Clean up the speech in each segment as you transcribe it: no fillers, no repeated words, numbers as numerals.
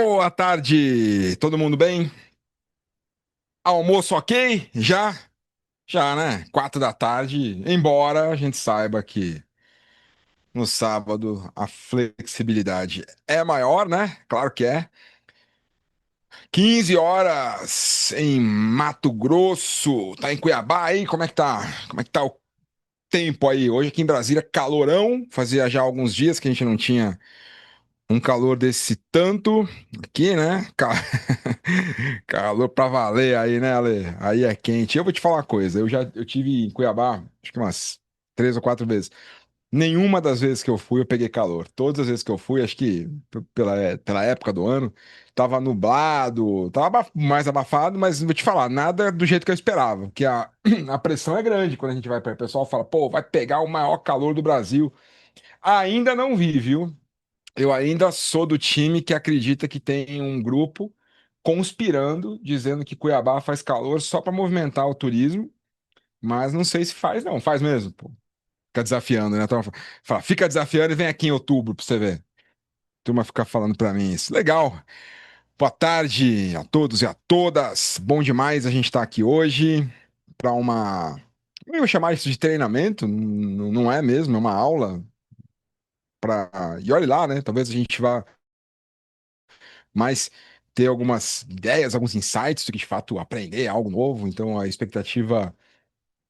Boa tarde, todo mundo bem? Almoço ok? Já? Já, né? 4 da tarde, embora a gente saiba que no sábado a flexibilidade é maior, né? Claro que é. 15 horas em Mato Grosso, tá em Cuiabá aí? Como é que tá? Como é que tá o tempo aí? Hoje aqui em Brasília, calorão. Fazia já alguns dias que a gente não tinha um calor desse tanto aqui, né? Calor pra valer aí, né, Ale? Aí é quente. Eu vou te falar uma coisa. Eu tive em Cuiabá, acho que umas 3 ou 4 vezes. Nenhuma das vezes que eu fui, eu peguei calor. Todas as vezes que eu fui, acho que pela época do ano, tava nublado, tava mais abafado, mas vou te falar, nada do jeito que eu esperava. Porque a pressão é grande quando a gente vai para o pessoal fala, pô, vai pegar o maior calor do Brasil. Ainda não vi, viu? Eu ainda sou do time que acredita que tem um grupo conspirando, dizendo que Cuiabá faz calor só para movimentar o turismo, mas não sei se faz, não. Faz mesmo, pô. Fica desafiando, né? Então, fala, fica desafiando e vem aqui em outubro pra você ver. A turma fica falando pra mim isso. Legal. Boa tarde a todos e a todas. Bom demais a gente estar aqui hoje para uma. Eu vou chamar isso de treinamento, não é mesmo, é uma aula para. E olhe lá, né? Talvez a gente vá mais ter algumas ideias, alguns insights do que de fato aprender algo novo. Então a expectativa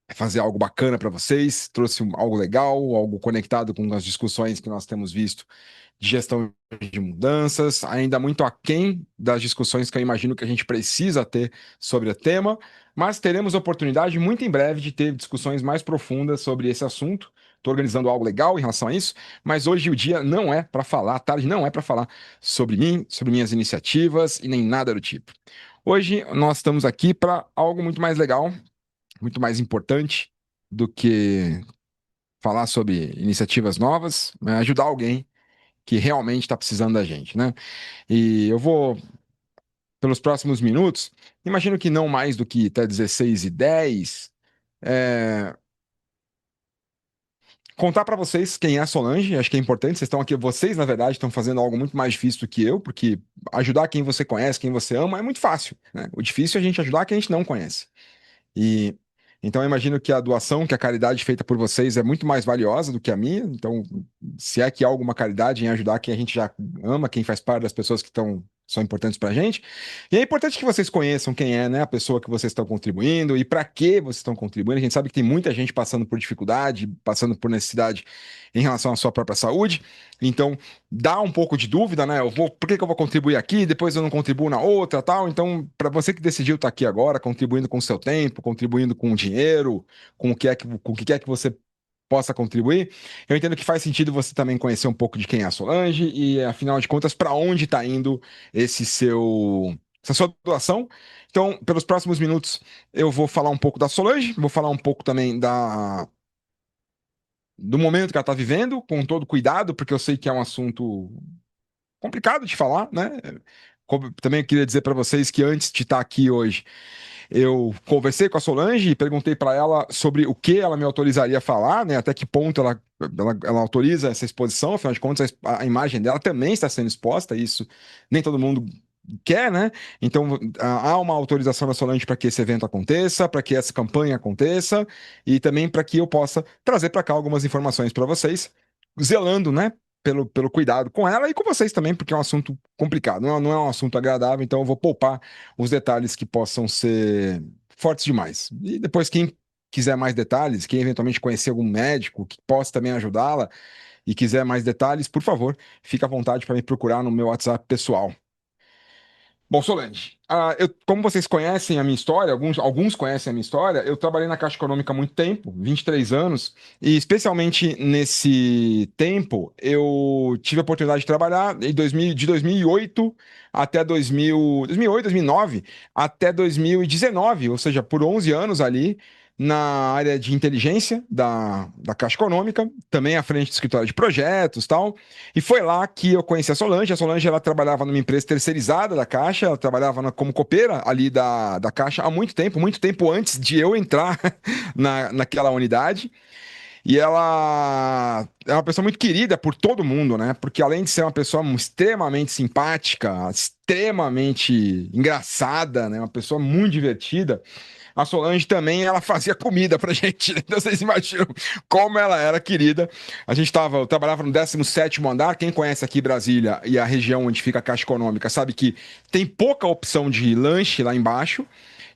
é fazer algo bacana para vocês. Trouxe algo legal, algo conectado com as discussões que nós temos visto de gestão de mudanças, ainda muito aquém das discussões que eu imagino que a gente precisa ter sobre o tema, mas teremos oportunidade muito em breve de ter discussões mais profundas sobre esse assunto. Estou organizando algo legal em relação a isso, mas hoje o dia não é para falar, a tarde não é para falar sobre mim, sobre minhas iniciativas e nem nada do tipo. Hoje nós estamos aqui para algo muito mais legal, muito mais importante do que falar sobre iniciativas novas, é ajudar alguém que realmente está precisando da gente, né? E eu vou, pelos próximos minutos, imagino que não mais do que até 16h10, é, contar para vocês quem é a Solange, acho que é importante, vocês estão aqui, vocês, na verdade, estão fazendo algo muito mais difícil do que eu, porque ajudar quem você conhece, quem você ama, é muito fácil, né? O difícil é a gente ajudar quem a gente não conhece. E então eu imagino que a doação, que a caridade feita por vocês é muito mais valiosa do que a minha. Então, se é que há alguma caridade em ajudar quem a gente já ama, quem faz parte das pessoas que são importantes para a gente. E é importante que vocês conheçam quem é, né, a pessoa que vocês estão contribuindo e para que vocês estão contribuindo. A gente sabe que tem muita gente passando por dificuldade, passando por necessidade em relação à sua própria saúde. Então, dá um pouco de dúvida, né? Por que que eu vou contribuir aqui, depois eu não contribuo na outra, tal. Então, para você que decidiu estar aqui agora, contribuindo com o seu tempo, contribuindo com o dinheiro, com o que quer que você possa contribuir, eu entendo que faz sentido você também conhecer um pouco de quem é a Solange e, afinal de contas, para onde está indo essa sua doação. Então, pelos próximos minutos, eu vou falar um pouco da Solange, vou falar um pouco também do momento que ela está vivendo, com todo cuidado, porque eu sei que é um assunto complicado de falar, né? Também eu queria dizer para vocês que antes de estar aqui hoje, eu conversei com a Solange e perguntei para ela sobre o que ela me autorizaria a falar, né? Até que ponto ela autoriza essa exposição, afinal de contas, a imagem dela também está sendo exposta, e isso nem todo mundo quer, né? Então, há uma autorização da Solange para que esse evento aconteça, para que essa campanha aconteça, e também para que eu possa trazer para cá algumas informações para vocês, zelando, né? Pelo cuidado com ela e com vocês também, porque é um assunto complicado, não é um assunto agradável, então eu vou poupar os detalhes que possam ser fortes demais. E depois, quem quiser mais detalhes, quem eventualmente conhecer algum médico que possa também ajudá-la e quiser mais detalhes, por favor, fique à vontade para me procurar no meu WhatsApp pessoal. Bom, Solange, como vocês conhecem a minha história, alguns conhecem a minha história, eu trabalhei na Caixa Econômica há muito tempo, 23 anos, e especialmente nesse tempo, eu tive a oportunidade de trabalhar de 2008 até 2008, 2009, até 2019, ou seja, por 11 anos ali, na área de inteligência da Caixa Econômica, também à frente do escritório de projetos e tal. E foi lá que eu conheci a Solange. A Solange, ela trabalhava numa empresa terceirizada da Caixa, ela trabalhava como copeira ali da Caixa há muito tempo antes de eu entrar naquela unidade. E ela é uma pessoa muito querida por todo mundo, né? Porque além de ser uma pessoa extremamente simpática, extremamente engraçada, né? Uma pessoa muito divertida, a Solange também, ela fazia comida pra gente, né? Então vocês imaginam como ela era querida. Eu trabalhava no 17º andar. Quem conhece aqui Brasília e a região onde fica a Caixa Econômica sabe que tem pouca opção de lanche lá embaixo.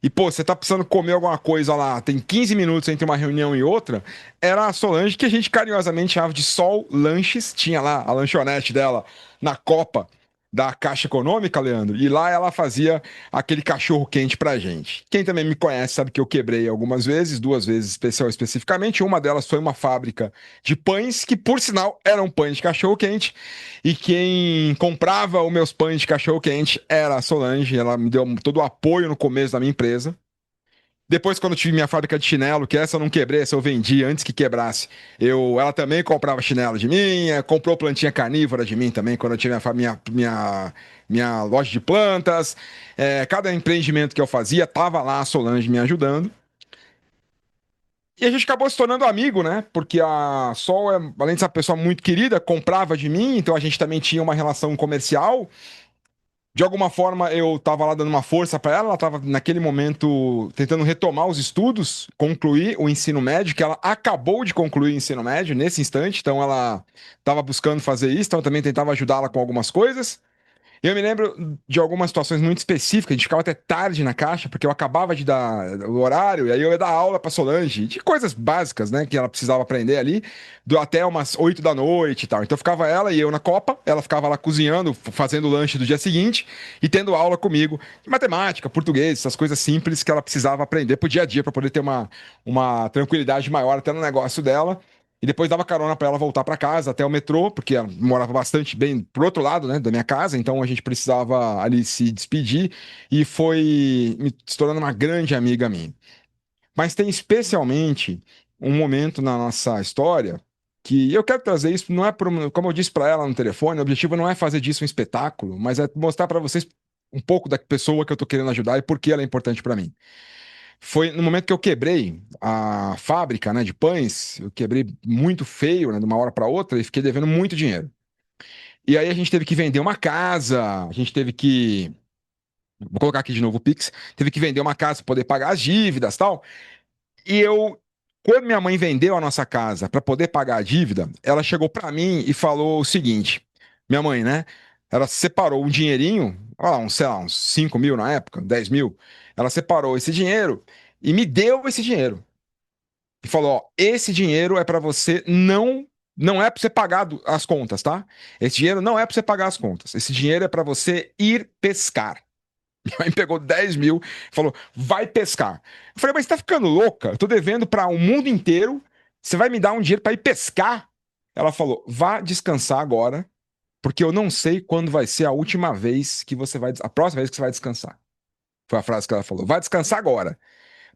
E, pô, você tá precisando comer alguma coisa lá, tem 15 minutos entre uma reunião e outra. Era a Solange, que a gente carinhosamente chamava de Sol Lanches. Tinha lá a lanchonete dela na copa da Caixa Econômica, Leandro, e lá ela fazia aquele cachorro quente pra gente. Quem também me conhece sabe que eu quebrei algumas vezes, duas vezes especificamente. Uma delas foi uma fábrica de pães, que por sinal eram pães de cachorro quente, e quem comprava os meus pães de cachorro quente era a Solange. Ela me deu todo o apoio no começo da minha empresa. Depois, quando eu tive minha fábrica de chinelo, que essa eu não quebrei, essa eu vendi antes que quebrasse. Ela também comprava chinelo de mim, comprou plantinha carnívora de mim também, quando eu tive minha loja de plantas. Cada empreendimento que eu fazia, tava lá a Solange me ajudando. E a gente acabou se tornando amigo, né? Porque a Sol, além de ser uma pessoa muito querida, comprava de mim, então a gente também tinha uma relação comercial. De alguma forma, eu estava lá dando uma força para ela, ela estava naquele momento tentando retomar os estudos, concluir o ensino médio, que ela acabou de concluir o ensino médio nesse instante, então ela estava buscando fazer isso, então eu também tentava ajudá-la com algumas coisas. Eu me lembro de algumas situações muito específicas, a gente ficava até tarde na caixa, porque eu acabava de dar o horário, e aí eu ia dar aula para Solange, de coisas básicas, né, que ela precisava aprender ali, até umas 8 da noite e tal. Então ficava ela e eu na copa, ela ficava lá cozinhando, fazendo o lanche do dia seguinte, e tendo aula comigo de matemática, português, essas coisas simples que ela precisava aprender pro dia a dia, para poder ter uma tranquilidade maior até no negócio dela. E depois dava carona para ela voltar para casa até o metrô, porque ela morava bastante bem pro outro lado, né, da minha casa, então a gente precisava ali se despedir, e foi se tornando uma grande amiga minha. Mas tem especialmente um momento na nossa história que eu quero trazer isso, não é como eu disse para ela no telefone, o objetivo não é fazer disso um espetáculo, mas é mostrar para vocês um pouco da pessoa que eu tô querendo ajudar e por que ela é importante para mim. Foi no momento que eu quebrei a fábrica, né, de pães. Eu quebrei muito feio, né, de uma hora para outra, e fiquei devendo muito dinheiro. E aí a gente teve que vender uma casa, a gente teve que, vou colocar aqui de novo o Pix, teve que vender uma casa para poder pagar as dívidas, tal. E quando minha mãe vendeu a nossa casa para poder pagar a dívida, ela chegou para mim e falou o seguinte: minha mãe, né? Ela separou um dinheirinho, olha lá, sei lá, uns 5 mil na época, 10 mil. Ela separou esse dinheiro e me deu esse dinheiro. E falou: ó, esse dinheiro é para você não é para você pagar as contas, tá? Esse dinheiro não é para você pagar as contas. Esse dinheiro é para você ir pescar. Minha mãe pegou 10 mil e falou: vai pescar. Eu falei: mas você tá ficando louca? Eu tô devendo para o mundo inteiro. Você vai me dar um dinheiro para ir pescar? Ela falou: vá descansar agora, porque eu não sei quando vai ser a última vez que você vai, a próxima vez que você vai descansar. Foi a frase que ela falou: vai descansar agora,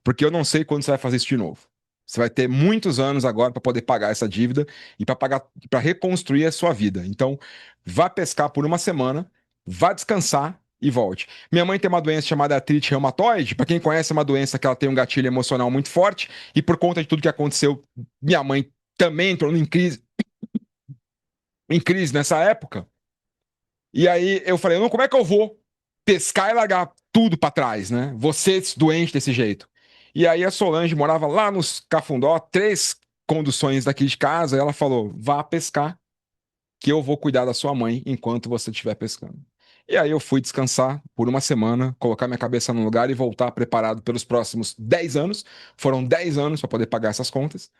porque eu não sei quando você vai fazer isso de novo. Você vai ter muitos anos agora para poder pagar essa dívida e para pagar, para reconstruir a sua vida. Então, vá pescar por uma semana, vá descansar e volte. Minha mãe tem uma doença chamada artrite reumatoide. Para quem conhece, é uma doença que ela tem um gatilho emocional muito forte, e por conta de tudo que aconteceu, minha mãe também entrou em crise nessa época. E aí eu falei: não, como é que eu vou pescar e largar tudo pra trás, né? Você doente desse jeito. E aí a Solange morava lá nos Cafundó, 3 conduções daqui de casa, e ela falou: vá pescar, que eu vou cuidar da sua mãe enquanto você estiver pescando. E aí eu fui descansar por uma semana, colocar minha cabeça no lugar e voltar preparado pelos próximos 10 anos. Foram 10 anos para poder pagar essas contas.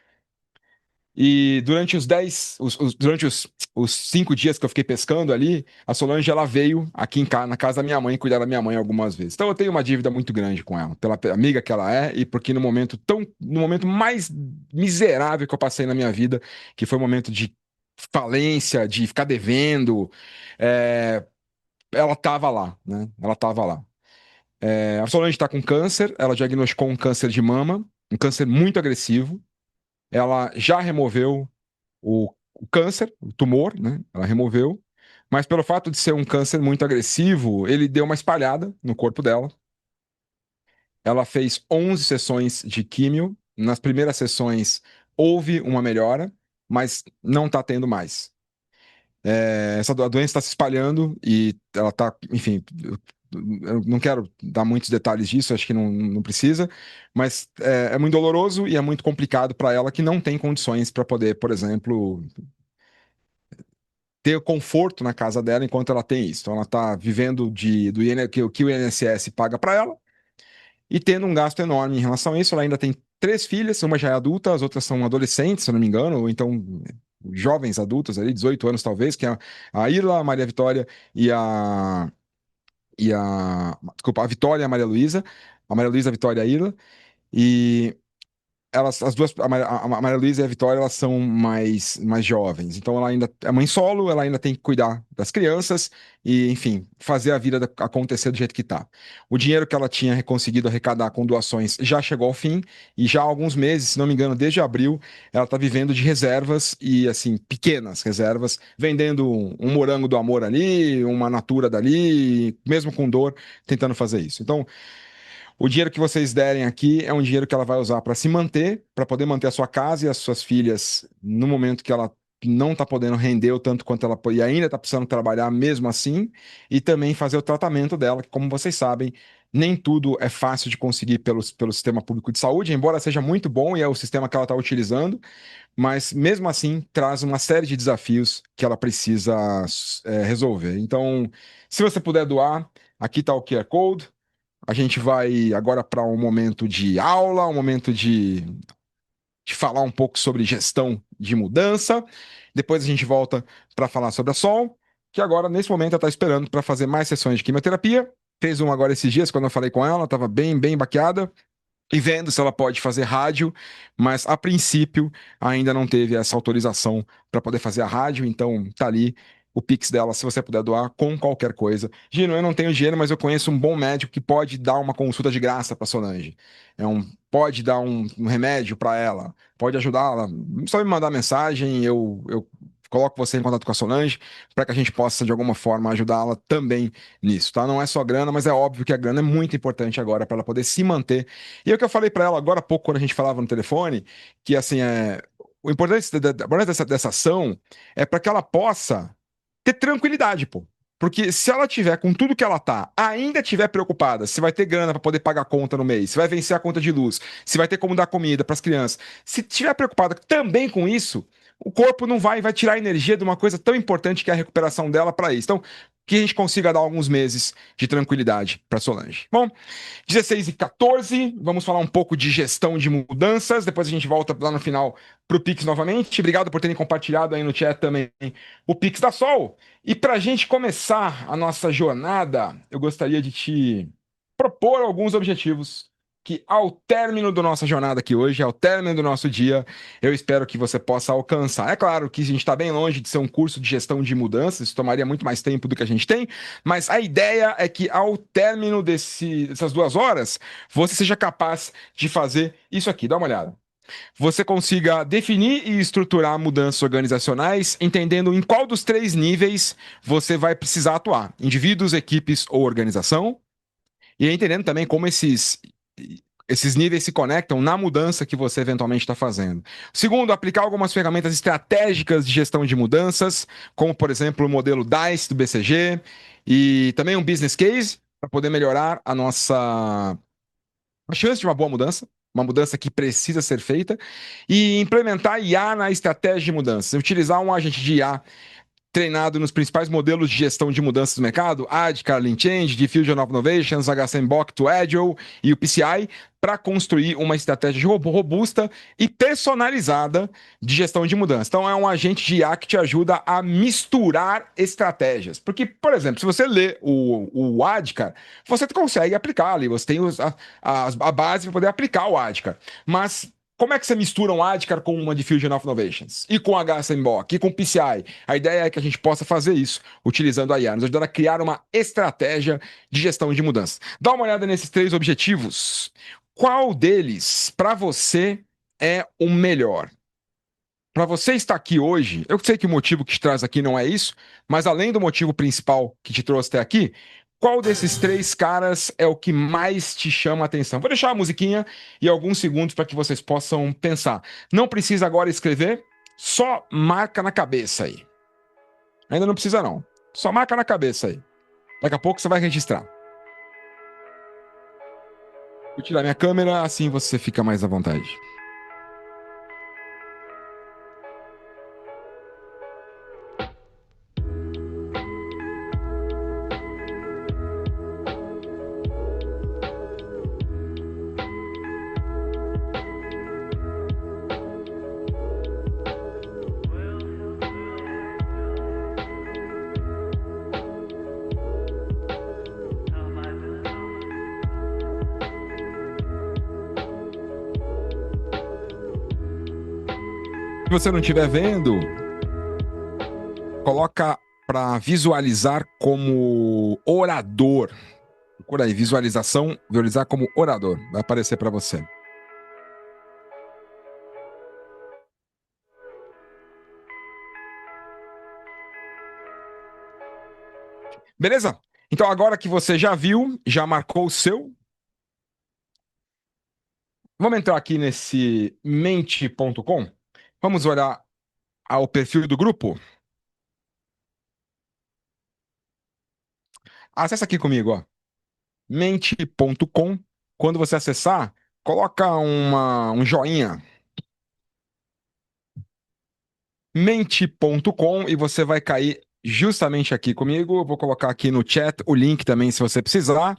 E durante os 5 dias que eu fiquei pescando ali, a Solange ela veio aqui na casa da minha mãe cuidar da minha mãe algumas vezes. Então eu tenho uma dívida muito grande com ela, pela amiga que ela é, e porque no momento mais miserável que eu passei na minha vida, que foi o momento de falência, de ficar devendo, é, ela estava lá, né? Ela estava lá. A Solange está com câncer, ela diagnosticou um câncer de mama, um câncer muito agressivo. Ela já removeu o câncer, o tumor, né? Ela removeu, mas pelo fato de ser um câncer muito agressivo, ele deu uma espalhada no corpo dela. Ela fez 11 sessões de químio. Nas primeiras sessões, houve uma melhora, mas não está tendo mais. A doença está se espalhando e ela está, enfim, eu não quero dar muitos detalhes disso, acho que não precisa, mas é muito doloroso e é muito complicado para ela que não tem condições para poder, por exemplo, ter conforto na casa dela enquanto ela tem isso. Então ela está vivendo que o INSS paga para ela e tendo um gasto enorme em relação a isso. Ela ainda tem três filhas, uma já é adulta, as outras são adolescentes, se eu não me engano, ou então jovens adultas ali, 18 anos talvez, que é a Irla, a Maria Vitória desculpa, a Vitória e a Maria Luísa, a Vitória e a Irla. E elas, as duas, a Maria Luísa e a Vitória, elas são mais jovens. Então ela ainda é mãe solo, ela ainda tem que cuidar das crianças e, enfim, fazer a vida acontecer do jeito que tá. O dinheiro que ela tinha conseguido arrecadar com doações já chegou ao fim e já há alguns meses, se não me engano, desde abril, ela tá vivendo de reservas e, assim, pequenas reservas, vendendo um morango do amor ali, uma natura dali, mesmo com dor, tentando fazer isso. Então, o dinheiro que vocês derem aqui é um dinheiro que ela vai usar para se manter, para poder manter a sua casa e as suas filhas no momento que ela não está podendo render o tanto quanto ela e ainda está precisando trabalhar mesmo assim, e também fazer o tratamento dela, que, como vocês sabem, nem tudo é fácil de conseguir pelo sistema público de saúde, embora seja muito bom e é o sistema que ela está utilizando, mas mesmo assim traz uma série de desafios que ela precisa resolver. Então, se você puder doar, aqui está o QR Code. A gente vai agora para um momento de aula, um momento de falar um pouco sobre gestão de mudança. Depois a gente volta para falar sobre a Sol, que agora, nesse momento, ela está esperando para fazer mais sessões de quimioterapia. Fez um agora esses dias, quando eu falei com ela, estava bem baqueada. E vendo se ela pode fazer rádio, mas a princípio ainda não teve essa autorização para poder fazer a rádio, então tá ali o Pix dela, se você puder doar com qualquer coisa. Gino, eu não tenho dinheiro, mas eu conheço um bom médico que pode dar uma consulta de graça para Solange. Pode dar um remédio para ela, pode ajudá-la. Só me mandar mensagem, eu coloco você em contato com a Solange para que a gente possa, de alguma forma, ajudá-la também nisso, tá? Não é só grana, mas é óbvio que a grana é muito importante agora para ela poder se manter. E é o que eu falei para ela agora há pouco, quando a gente falava no telefone, que assim, o importante dessa ação é para que ela possa ter tranquilidade, pô. Porque se ela tiver com tudo que ela tá, ainda tiver preocupada, se vai ter grana para poder pagar a conta no mês, se vai vencer a conta de luz, se vai ter como dar comida para as crianças, se tiver preocupada também com isso, o corpo não vai tirar a energia de uma coisa tão importante que é a recuperação dela para isso. Então, que a gente consiga dar alguns meses de tranquilidade para Solange. Bom, 16 e 14, vamos falar um pouco de gestão de mudanças. Depois a gente volta lá no final para o Pix novamente. Obrigado por terem compartilhado aí no chat também o Pix da Sol. E para a gente começar a nossa jornada, eu gostaria de te propor alguns objetivos que, ao término da nossa jornada aqui hoje, ao término do nosso dia, eu espero que você possa alcançar. É claro que a gente está bem longe de ser um curso de gestão de mudanças, isso tomaria muito mais tempo do que a gente tem, mas a ideia é que, ao término dessas 2 horas, você seja capaz de fazer isso aqui. Dá uma olhada. Você consiga definir e estruturar mudanças organizacionais, entendendo em qual dos 3 níveis você vai precisar atuar: indivíduos, equipes ou organização, e entendendo também como esses níveis se conectam na mudança que você eventualmente está fazendo. Segundo, aplicar algumas ferramentas estratégicas de gestão de mudanças, como, por exemplo, o modelo DICE do BCG, e também um business case para poder melhorar a chance de uma mudança que precisa ser feita, e implementar IA na estratégia de mudança. Utilizar um agente de IA treinado nos principais modelos de gestão de mudanças do mercado, ADKAR, Lean Change, Diffusion of Innovations, HSMBOK to Agile e o PCI, para construir uma estratégia robusta e personalizada de gestão de mudança. Então, é um agente de IA que te ajuda a misturar estratégias. Porque, por exemplo, se você lê o ADKAR, você consegue aplicar ali, você tem a base para poder aplicar o ADKAR. Mas como é que você mistura um ADKAR com uma Diffusion of Innovations? E com HSMBOK? E com PCI? A ideia é que a gente possa fazer isso utilizando a IA, nos ajudando a criar uma estratégia de gestão de mudanças. Dá uma olhada nesses 3 objetivos. Qual deles, para você, é o melhor? Para você estar aqui hoje, eu sei que o motivo que te traz aqui não é isso, mas além do motivo principal que te trouxe até aqui, Qual desses três caras é o que mais te chama a atenção? Vou deixar a musiquinha e alguns segundos para que vocês possam pensar. Não precisa agora escrever, só marca na cabeça aí. Ainda não precisa não. Só marca na cabeça aí. Daqui a pouco você vai registrar. Vou tirar minha câmera, assim você fica mais à vontade. Se você não estiver vendo, coloca para visualizar como orador. Procura aí, visualização, visualizar como orador. Vai aparecer para você. Beleza? Então agora que você já viu, já marcou o seu, vamos entrar aqui nesse mente.com. Vamos olhar ao perfil do grupo. Acessa aqui comigo, ó. Mente.com. Quando você acessar, coloca um joinha. Mente.com e você vai cair justamente aqui comigo. Eu vou colocar aqui no chat o link também se você precisar.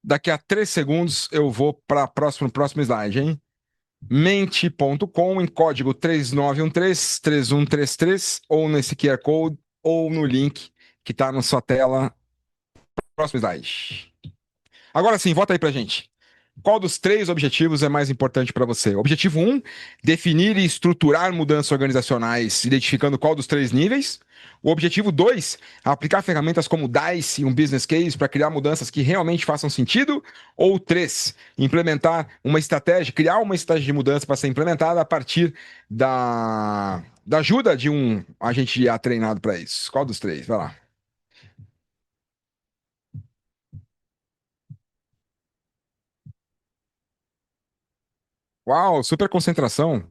Daqui a 3 segundos eu vou para o próximo slide, hein? Mente.com em código 3913-3133 ou nesse QR Code ou no link que está na sua tela. Próximo slide. Agora sim, volta aí pra gente. Qual dos três objetivos é mais importante para você? Objetivo um, definir e estruturar mudanças organizacionais, identificando qual dos três níveis. O objetivo 2, aplicar ferramentas como DICE e um business case para criar mudanças que realmente façam sentido. Ou 3, implementar uma estratégia, criar uma estratégia de mudança para ser implementada a partir da ajuda de um agente de IA treinado para isso. Qual dos três? Vai lá. Uau, super concentração.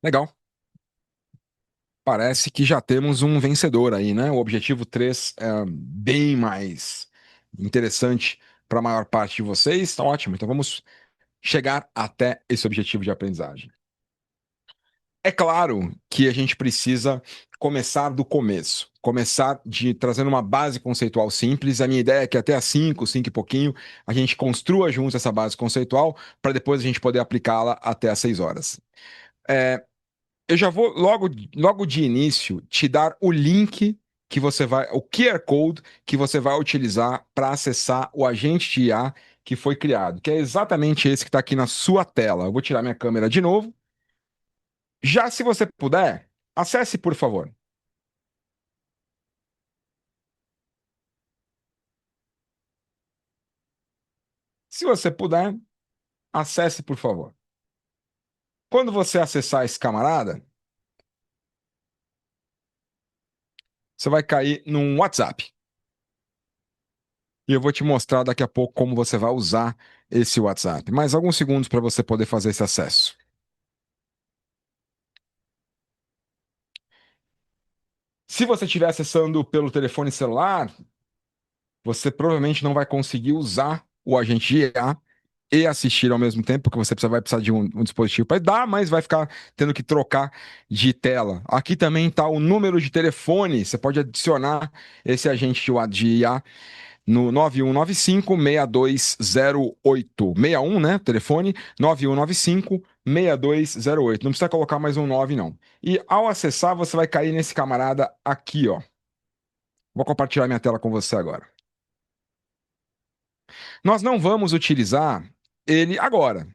Legal. Parece que já temos um vencedor aí, né? O objetivo 3 é bem mais interessante para a maior parte de vocês. Tá ótimo. Então vamos chegar até esse objetivo de aprendizagem. É claro que a gente precisa começar do começo, começar de trazendo uma base conceitual simples. A minha ideia é que até às 5 e pouquinho, a gente construa juntos essa base conceitual para depois a gente poder aplicá-la até às 6 horas. É, eu já vou logo de início te dar o link que você vai, o QR Code que você vai utilizar para acessar o agente de IA que foi criado, que é exatamente esse que está aqui na sua tela. Eu vou tirar minha câmera de novo. Já se você puder, acesse, por favor. Se você puder, acesse, por favor. Quando você acessar esse camarada, você vai cair num WhatsApp. E eu vou te mostrar daqui a pouco como você vai usar esse WhatsApp. Mais alguns segundos para você poder fazer esse acesso. Se você estiver acessando pelo telefone celular, você provavelmente não vai conseguir usar o agente de IA e assistir ao mesmo tempo, porque você vai precisar de um dispositivo para dar, mas vai ficar tendo que trocar de tela. Aqui também está o número de telefone, você pode adicionar esse agente de IA no 9195-6208. 61, né? Telefone 9195-6208. Não precisa colocar mais um 9, não. E ao acessar, você vai cair nesse camarada aqui, ó. Vou compartilhar minha tela com você agora. Nós não vamos utilizar ele agora,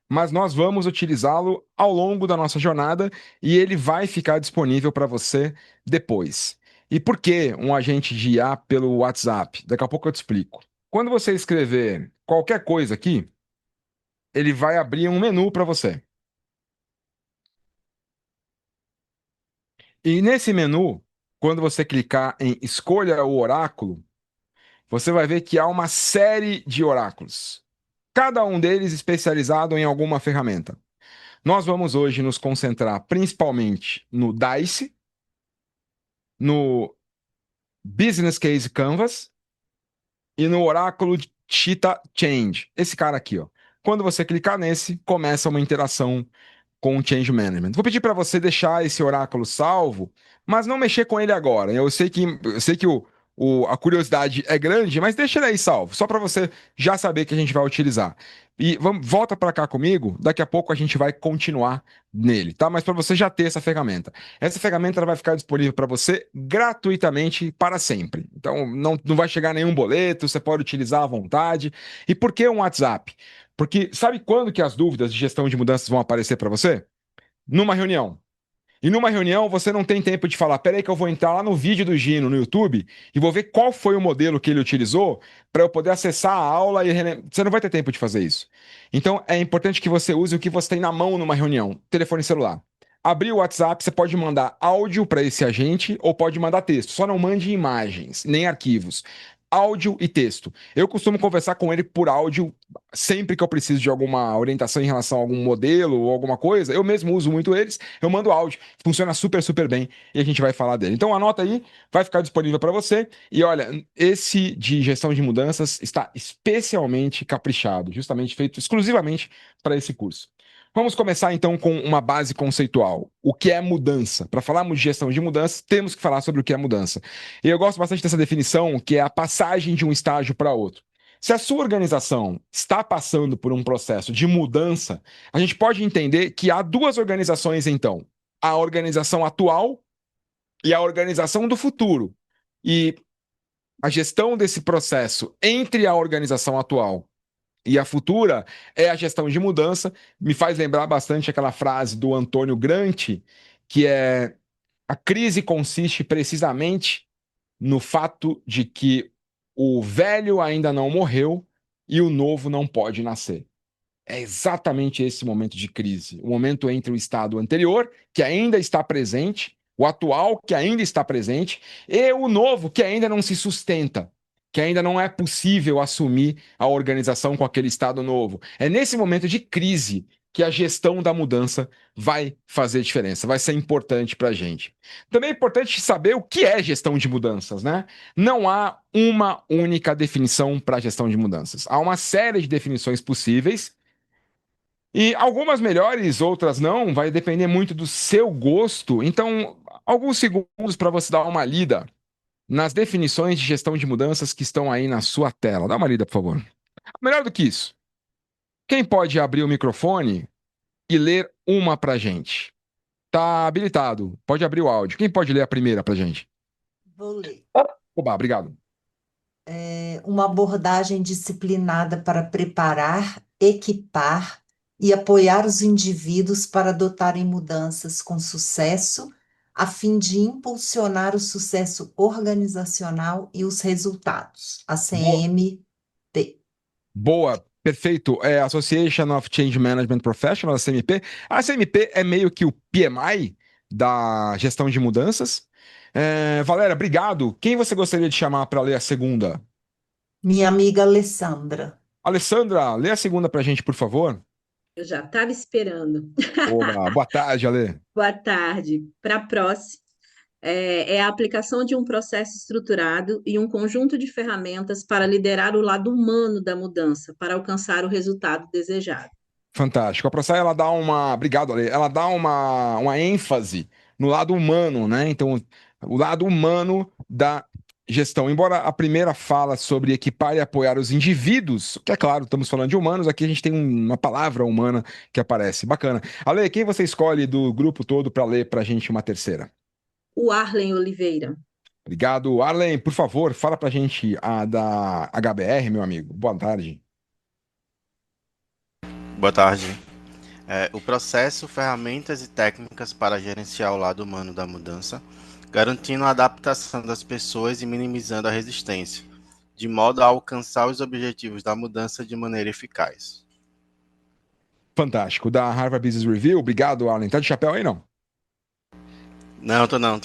mas nós vamos utilizá-lo ao longo da nossa jornada e ele vai ficar disponível para você depois. E por que um agente de IA pelo WhatsApp? Daqui a pouco eu te explico. Quando você escrever qualquer coisa aqui, ele vai abrir um menu para você. E nesse menu, quando você clicar em Escolha o oráculo, você vai ver que há uma série de oráculos, cada um deles especializado em alguma ferramenta. Nós vamos hoje nos concentrar principalmente no Dice, no Business Case Canvas e no oráculo Cheetah Change. Esse cara aqui, ó. Quando você clicar nesse, começa uma interação com o Change Management. Vou pedir para você deixar esse oráculo salvo, mas não mexer com ele agora. Eu sei que a curiosidade é grande, mas deixa ele aí salvo, só para você já saber que a gente vai utilizar. E volta para cá comigo, daqui a pouco a gente vai continuar nele, tá? Mas para você já ter essa ferramenta. Essa ferramenta ela vai ficar disponível para você gratuitamente para sempre. Então não vai chegar nenhum boleto, você pode utilizar à vontade. E por que um WhatsApp? Porque sabe quando que as dúvidas de gestão de mudanças vão aparecer para você? Numa reunião. E numa reunião você não tem tempo de falar, peraí que eu vou entrar lá no vídeo do Gino no YouTube e vou ver qual foi o modelo que ele utilizou para eu poder acessar a aula e você não vai ter tempo de fazer isso. Então é importante que você use o que você tem na mão numa reunião, telefone celular. Abrir o WhatsApp, você pode mandar áudio para esse agente ou pode mandar texto. Só não mande imagens, nem arquivos. Áudio e texto. Eu costumo conversar com ele por áudio sempre que eu preciso de alguma orientação em relação a algum modelo ou alguma coisa. Eu mesmo uso muito eles, eu mando áudio. Funciona super, super bem e a gente vai falar dele. Então anota aí, vai ficar disponível para você. E olha, esse de gestão de mudanças está especialmente caprichado, justamente feito exclusivamente para esse curso. Vamos começar então com uma base conceitual. O que é mudança? Para falarmos de gestão de mudanças, temos que falar sobre o que é mudança. E eu gosto bastante dessa definição, que é a passagem de um estágio para outro. Se a sua organização está passando por um processo de mudança, a gente pode entender que há duas organizações, então: a organização atual e a organização do futuro. E a gestão desse processo entre a organização atual e a futura é a gestão de mudança. Me faz lembrar bastante aquela frase do Antônio Gramsci, que é: a crise consiste precisamente no fato de que o velho ainda não morreu e o novo não pode nascer. É exatamente esse momento de crise, o momento entre o estado anterior, que ainda está presente, o atual, que ainda está presente, e o novo, que ainda não se sustenta, que ainda não é possível assumir a organização com aquele estado novo. É nesse momento de crise que a gestão da mudança vai fazer diferença, vai ser importante para a gente. Também é importante saber o que é gestão de mudanças, né? Não há uma única definição para a gestão de mudanças. Há uma série de definições possíveis e algumas melhores, outras não, vai depender muito do seu gosto. Então, alguns segundos para você dar uma lida nas definições de gestão de mudanças que estão aí na sua tela. Dá uma lida, por favor. Melhor do que isso, quem pode abrir o microfone e ler uma para gente? Tá habilitado. Pode abrir o áudio. Quem pode ler a primeira para gente? Vou ler. Oba, obrigado. Uma abordagem disciplinada para preparar, equipar e apoiar os indivíduos para adotarem mudanças com sucesso, a fim de impulsionar o sucesso organizacional e os resultados. Boa, ACMP. boa, perfeito. É Association of Change Management Professionals, ACMP. A ACMP é meio que o PMI da gestão de mudanças. Valéria, obrigado. Quem você gostaria de chamar para ler a segunda? Minha amiga Alessandra. Alessandra, lê a segunda para a gente, por favor. Eu já estava esperando. Oba, boa tarde, Ale. Boa tarde. Para a próxima, é a aplicação de um processo estruturado e um conjunto de ferramentas para liderar o lado humano da mudança, para alcançar o resultado desejado. Fantástico. A ProSci, ela dá uma. Obrigado, Ale. Ela dá uma ênfase no lado humano, né? Então, o lado humano da gestão. Embora a primeira fala sobre equipar e apoiar os indivíduos, que é claro, estamos falando de humanos, aqui a gente tem uma palavra humana que aparece. Bacana. Ale, quem você escolhe do grupo todo para ler para a gente uma terceira? O Arlen Oliveira. Obrigado. Arlen, por favor, fala para a gente a da HBR, meu amigo. Boa tarde. Boa tarde. O processo, ferramentas e técnicas para gerenciar o lado humano da mudança, garantindo a adaptação das pessoas e minimizando a resistência, de modo a alcançar os objetivos da mudança de maneira eficaz. Fantástico. Da Harvard Business Review. Obrigado, Alan. Tá de chapéu aí, não? Não, tô não.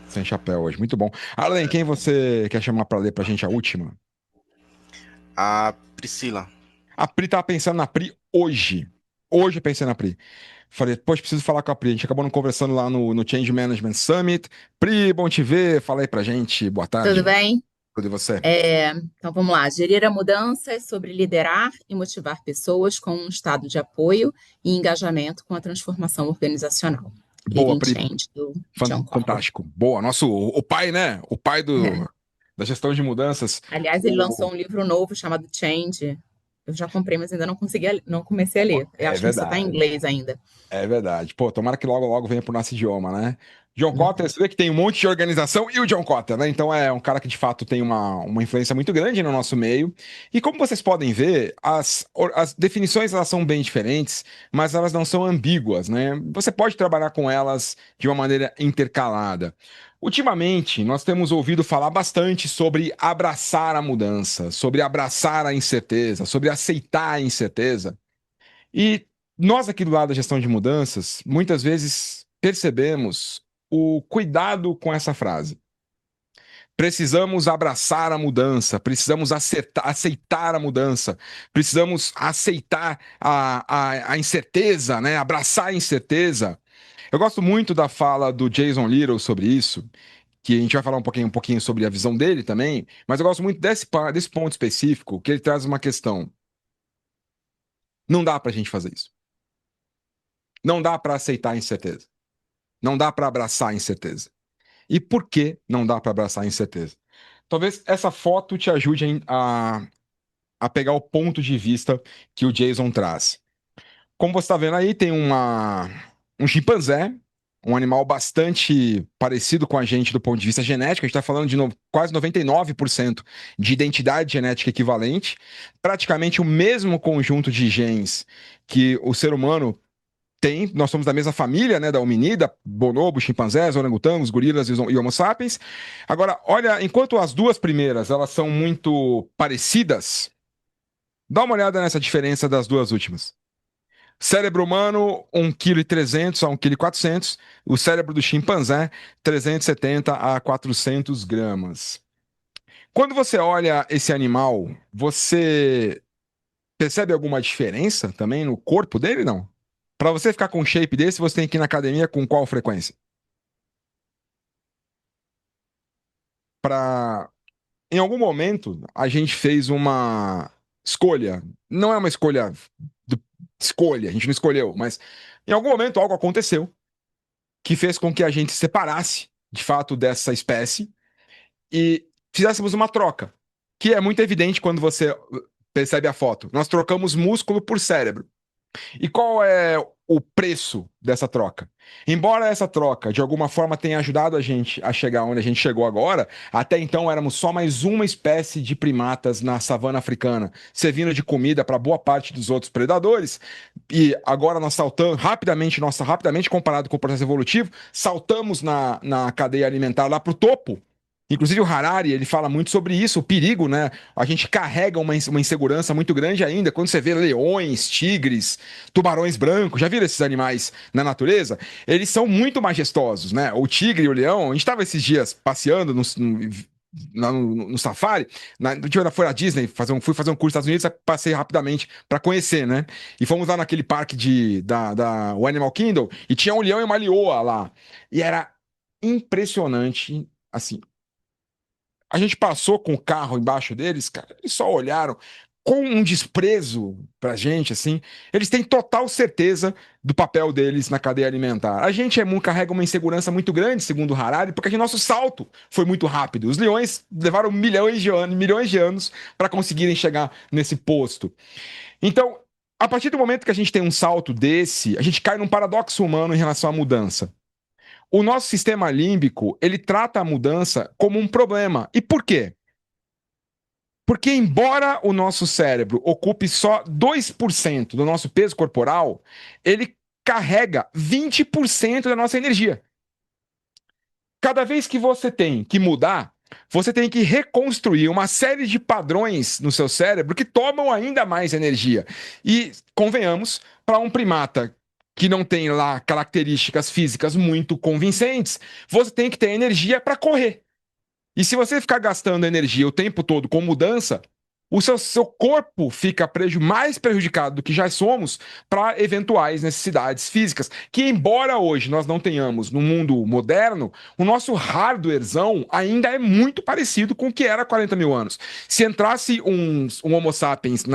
Sem chapéu hoje. Muito bom. Alan, quem você quer chamar para ler pra gente a última? A Priscila. A Pri tava pensando na Pri hoje. Hoje eu pensei na Pri. Falei, poxa, preciso falar com a Pri. A gente acabou não conversando lá no Change Management Summit. Pri, bom te ver. Fala aí pra gente. Boa tarde. Tudo bem? Tudo e você? Então vamos lá. Gerir a mudança é sobre liderar e motivar pessoas com um estado de apoio e engajamento com a transformação organizacional. Boa, Living Pri. Change, do John Kotter. Fantástico. Boa. O pai, né? O pai da gestão de mudanças. Aliás, ele lançou um livro novo chamado Change. Eu já comprei, mas ainda não comecei a ler. Eu acho que só está em inglês ainda. É verdade. Pô, tomara que logo venha pro nosso idioma, né? John Kotter, você vê que tem um monte de organização e o John Kotter, né? Então é um cara que de fato tem uma influência muito grande no nosso meio. E como vocês podem ver, as definições elas são bem diferentes, mas elas não são ambíguas, né? Você pode trabalhar com elas de uma maneira intercalada. Ultimamente, nós temos ouvido falar bastante sobre abraçar a mudança, sobre abraçar a incerteza, sobre aceitar a incerteza. E nós aqui do lado da gestão de mudanças, muitas vezes percebemos o cuidado com essa frase. Precisamos abraçar a mudança, precisamos aceitar a mudança, precisamos aceitar a incerteza, né? Abraçar a incerteza. Eu gosto muito da fala do Jason Little sobre isso, que a gente vai falar um pouquinho sobre a visão dele também, mas eu gosto muito desse ponto específico, que ele traz uma questão. Não dá pra gente fazer isso. Não dá para aceitar a incerteza. Não dá para abraçar a incerteza. E por que não dá para abraçar a incerteza? Talvez essa foto te ajude a pegar o ponto de vista que o Jason traz. Como você está vendo aí, tem um chimpanzé, um animal bastante parecido com a gente do ponto de vista genético. A gente está falando de quase 99% de identidade genética equivalente, praticamente o mesmo conjunto de genes que o ser humano tem. Nós somos da mesma família, né, da hominida, bonobos, chimpanzés, orangotangos, gorilas e homo sapiens. Agora, olha, enquanto as duas primeiras elas são muito parecidas, dá uma olhada nessa diferença das duas últimas. Cérebro humano, 1,3 kg a 1,4 kg. O cérebro do chimpanzé, 370 a 400 gramas. Quando você olha esse animal, você percebe alguma diferença também no corpo dele, não? Para você ficar com um shape desse, você tem que ir na academia com qual frequência? Em algum momento, a gente fez uma escolha. Não é uma escolha, a gente não escolheu, mas em algum momento algo aconteceu que fez com que a gente se separasse, de fato, dessa espécie e fizéssemos uma troca, que é muito evidente quando você percebe a foto. Nós trocamos músculo por cérebro. E qual é o preço dessa troca? Embora essa troca, de alguma forma, tenha ajudado a gente a chegar onde a gente chegou agora, até então éramos só mais uma espécie de primatas na savana africana, servindo de comida para boa parte dos outros predadores, e agora nós saltamos rapidamente, comparado com o processo evolutivo, saltamos na cadeia alimentar lá para o topo. Inclusive o Harari, ele fala muito sobre isso, o perigo, né? A gente carrega uma insegurança muito grande ainda. Quando você vê leões, tigres, tubarões brancos, já viram esses animais na natureza? Eles são muito majestosos, né? O tigre e o leão, a gente estava esses dias passeando no safari, foi à Disney, fui fazer um curso nos Estados Unidos, passei rapidamente para conhecer, né? E fomos lá naquele parque da o Animal Kingdom, e tinha um leão e uma leoa lá. E era impressionante, assim. A gente passou com o carro embaixo deles, cara, eles só olharam com um desprezo pra gente, assim. Eles têm total certeza do papel deles na cadeia alimentar. A gente carrega uma insegurança muito grande, segundo o Harari, porque nosso salto foi muito rápido. Os leões levaram milhões de anos para conseguirem chegar nesse posto. Então, a partir do momento que a gente tem um salto desse, a gente cai num paradoxo humano em relação à mudança. O nosso sistema límbico, ele trata a mudança como um problema. E por quê? Porque embora o nosso cérebro ocupe só 2% do nosso peso corporal, ele carrega 20% da nossa energia. cada vez que você tem que mudar, você tem que reconstruir uma série de padrões no seu cérebro que tomam ainda mais energia. E, convenhamos, para um primata que não tem lá características físicas muito convincentes, você tem que ter energia para correr. E se você ficar gastando energia o tempo todo com mudança, o seu corpo fica mais prejudicado do que já somos para eventuais necessidades físicas. Que, embora hoje nós não tenhamos no mundo moderno, o nosso hardwarezão ainda é muito parecido com o que era há 40 mil anos. Se entrasse um Homo sapiens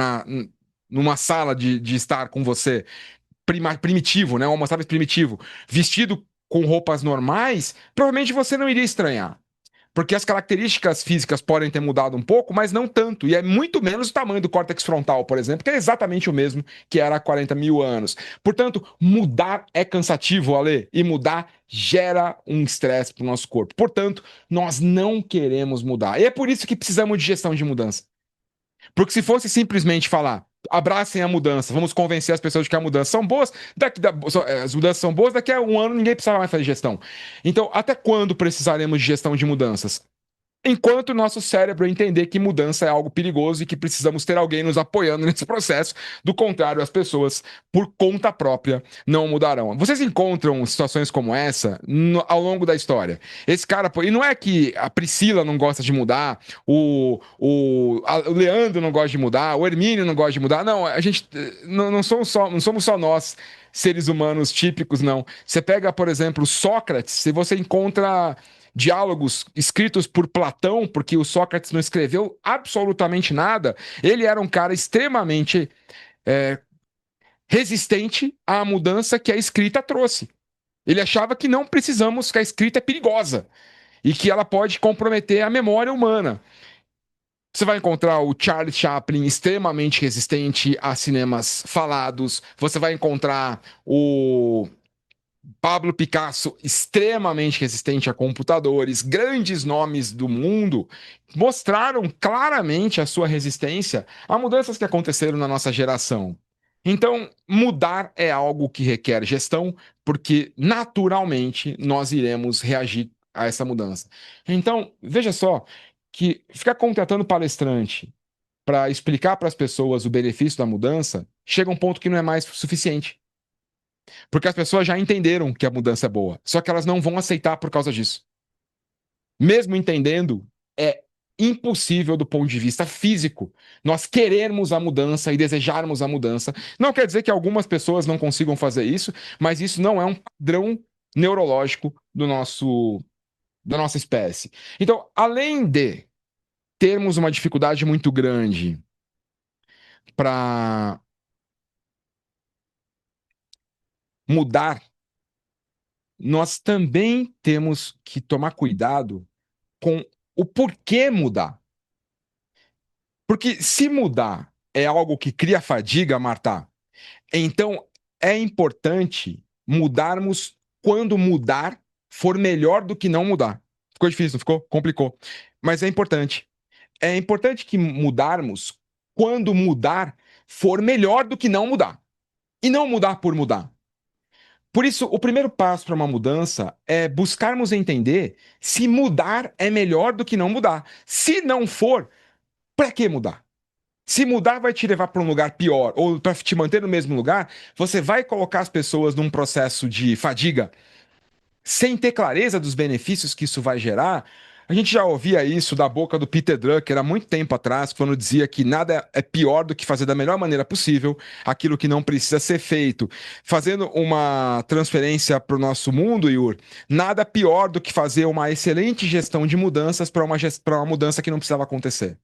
numa sala de estar com você, primitivo, né? Um Homo sapiens primitivo, vestido com roupas normais, provavelmente você não iria estranhar. Porque as características físicas podem ter mudado um pouco, mas não tanto. E é muito menos o tamanho do córtex frontal, por exemplo, que é exatamente o mesmo que era há 40 mil anos. Portanto, mudar é cansativo, Ale, e mudar gera um estresse para o nosso corpo. Portanto, nós não queremos mudar. E é por isso que precisamos de gestão de mudança. Porque se fosse simplesmente falar, abracem a mudança, vamos convencer as pessoas de que as mudanças são boas, as mudanças são boas, daqui a um ano ninguém precisava mais fazer gestão. Então, até quando precisaremos de gestão de mudanças? Enquanto o nosso cérebro entender que mudança é algo perigoso e que precisamos ter alguém nos apoiando nesse processo, do contrário, as pessoas, por conta própria, não mudarão. Vocês encontram situações como essa ao longo da história. Esse cara, e não é que a Priscila não gosta de mudar, o Leandro não gosta de mudar, o Hermínio não gosta de mudar. Não, a gente não somos só nós, seres humanos típicos, não. Você pega, por exemplo, Sócrates, se você encontra diálogos escritos por Platão, porque o Sócrates não escreveu absolutamente nada, ele era um cara extremamente resistente à mudança que a escrita trouxe. Ele achava que não precisamos, que a escrita é perigosa e que ela pode comprometer a memória humana. Você vai encontrar o Charlie Chaplin extremamente resistente a cinemas falados, você vai encontrar o Pablo Picasso, extremamente resistente a computadores, grandes nomes do mundo, mostraram claramente a sua resistência a mudanças que aconteceram na nossa geração. Então, mudar é algo que requer gestão, porque naturalmente nós iremos reagir a essa mudança. Então, veja só que ficar contratando palestrante para explicar para as pessoas o benefício da mudança chega a um ponto que não é mais suficiente. Porque as pessoas já entenderam que a mudança é boa, só que elas não vão aceitar por causa disso. Mesmo entendendo, é impossível do ponto de vista físico nós querermos a mudança e desejarmos a mudança. Não quer dizer que algumas pessoas não consigam fazer isso, mas isso não é um padrão neurológico da nossa espécie. Então, além de termos uma dificuldade muito grande para mudar, nós também temos que tomar cuidado com o porquê mudar. Porque se mudar é algo que cria fadiga, Marta, então é importante mudarmos quando mudar for melhor do que não mudar. Ficou difícil, não ficou? Complicou. Mas é importante. É importante que mudarmos quando mudar for melhor do que não mudar. E não mudar por mudar. Por isso, o primeiro passo para uma mudança é buscarmos entender se mudar é melhor do que não mudar. Se não for, para que mudar? Se mudar vai te levar para um lugar pior ou para te manter no mesmo lugar, você vai colocar as pessoas num processo de fadiga sem ter clareza dos benefícios que isso vai gerar. A gente já ouvia isso da boca do Peter Drucker há muito tempo atrás, quando dizia que nada é pior do que fazer da melhor maneira possível aquilo que não precisa ser feito. Fazendo uma transferência para o nosso mundo, Yur, nada pior do que fazer uma excelente gestão de mudanças para uma mudança que não precisava acontecer.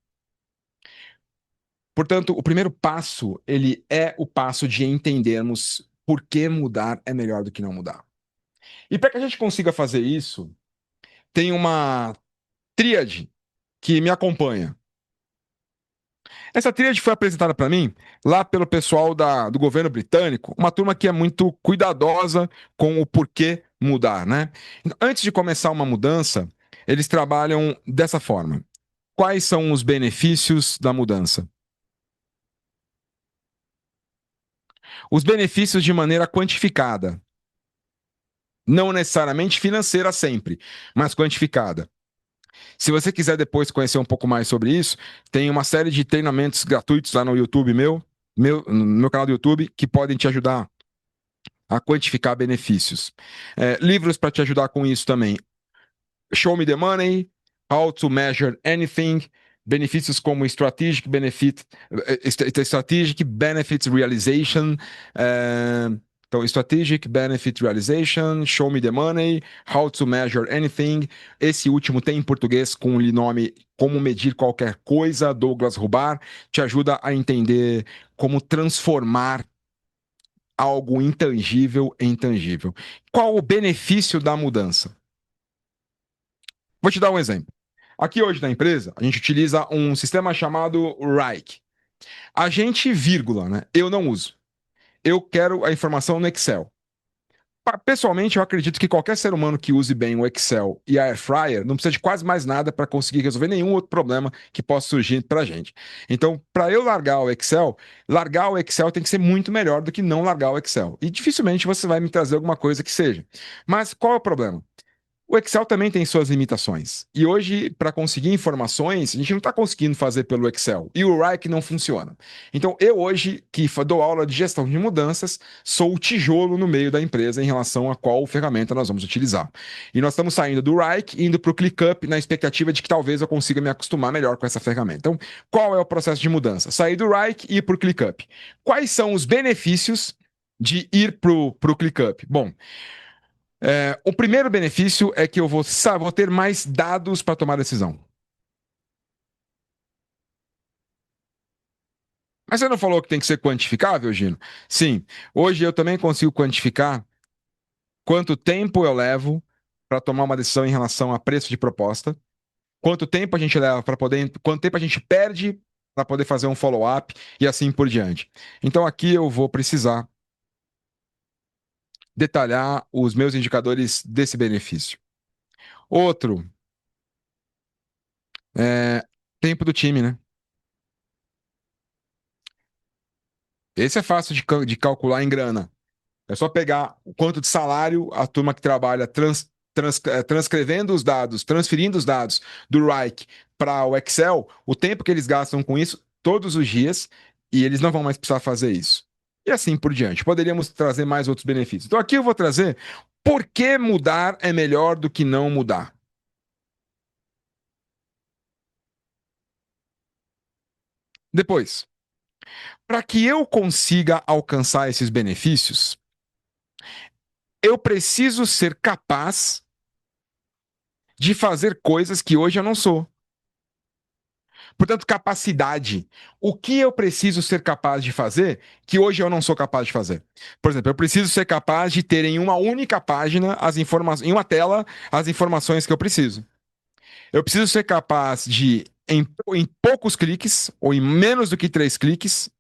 Portanto, o primeiro passo, ele é o passo de entendermos por que mudar é melhor do que não mudar. E para que a gente consiga fazer isso, tem uma tríade que me acompanha. Essa tríade foi apresentada para mim lá pelo pessoal do governo britânico, uma turma que é muito cuidadosa com o porquê mudar, né? Antes de começar uma mudança, eles trabalham dessa forma. Quais são os benefícios da mudança? Os benefícios de maneira quantificada. Não necessariamente financeira sempre, mas quantificada. Se você quiser depois conhecer um pouco mais sobre isso, tem uma série de treinamentos gratuitos lá no YouTube no meu canal do YouTube, que podem te ajudar a quantificar benefícios. Livros para te ajudar com isso também. Show Me the Money, How to Measure Anything, benefícios como Strategic Benefits Realization, então Strategic Benefit Realization, Show Me the Money, How to Measure Anything. Esse último tem em português com o nome Como Medir Qualquer Coisa, Douglas Rubar, te ajuda a entender como transformar algo intangível em tangível. Qual o benefício da mudança? Vou te dar um exemplo. Aqui hoje na empresa, a gente utiliza um sistema chamado RIKE. Agente vírgula, né? Eu não uso. Eu quero a informação no Excel. Pessoalmente, eu acredito que qualquer ser humano que use bem o Excel e a Air Fryer não precisa de quase mais nada para conseguir resolver nenhum outro problema que possa surgir para a gente. Então, para eu largar o Excel tem que ser muito melhor do que não largar o Excel. E dificilmente você vai me trazer alguma coisa que seja. Mas qual é o problema? O Excel também tem suas limitações. E hoje, para conseguir informações, a gente não está conseguindo fazer pelo Excel. E o RIKE não funciona. Então, eu hoje, que dou aula de gestão de mudanças, sou o tijolo no meio da empresa em relação a qual ferramenta nós vamos utilizar. E nós estamos saindo do RIKE e indo para o ClickUp na expectativa de que talvez eu consiga me acostumar melhor com essa ferramenta. Então, qual é o processo de mudança? Sair do RIKE e ir para o ClickUp. Quais são os benefícios de ir para o ClickUp? Bom, o primeiro benefício é que eu vou ter mais dados para tomar decisão. Mas você não falou que tem que ser quantificável, Gino? Sim. Hoje eu também consigo quantificar quanto tempo eu levo para tomar uma decisão em relação a preço de proposta, quanto tempo a gente leva para poder, quanto tempo a gente perde para poder fazer um follow-up e assim por diante. Então aqui eu vou precisar detalhar os meus indicadores desse benefício. Outro, tempo do time, né? Esse é fácil de calcular em grana. É só pegar o quanto de salário a turma que trabalha transcrevendo os dados, transferindo os dados do RIKE para o Excel, o tempo que eles gastam com isso todos os dias, e eles não vão mais precisar fazer isso. E assim por diante. Poderíamos trazer mais outros benefícios. Então aqui eu vou trazer por que mudar é melhor do que não mudar. Depois, para que eu consiga alcançar esses benefícios, eu preciso ser capaz de fazer coisas que hoje eu não sou. Portanto, capacidade. O que eu preciso ser capaz de fazer que hoje eu não sou capaz de fazer? Por exemplo, eu preciso ser capaz de ter em uma única página em uma tela, as informações que eu preciso. Eu preciso ser capaz de, em poucos cliques, ou em menos do que 3 cliques,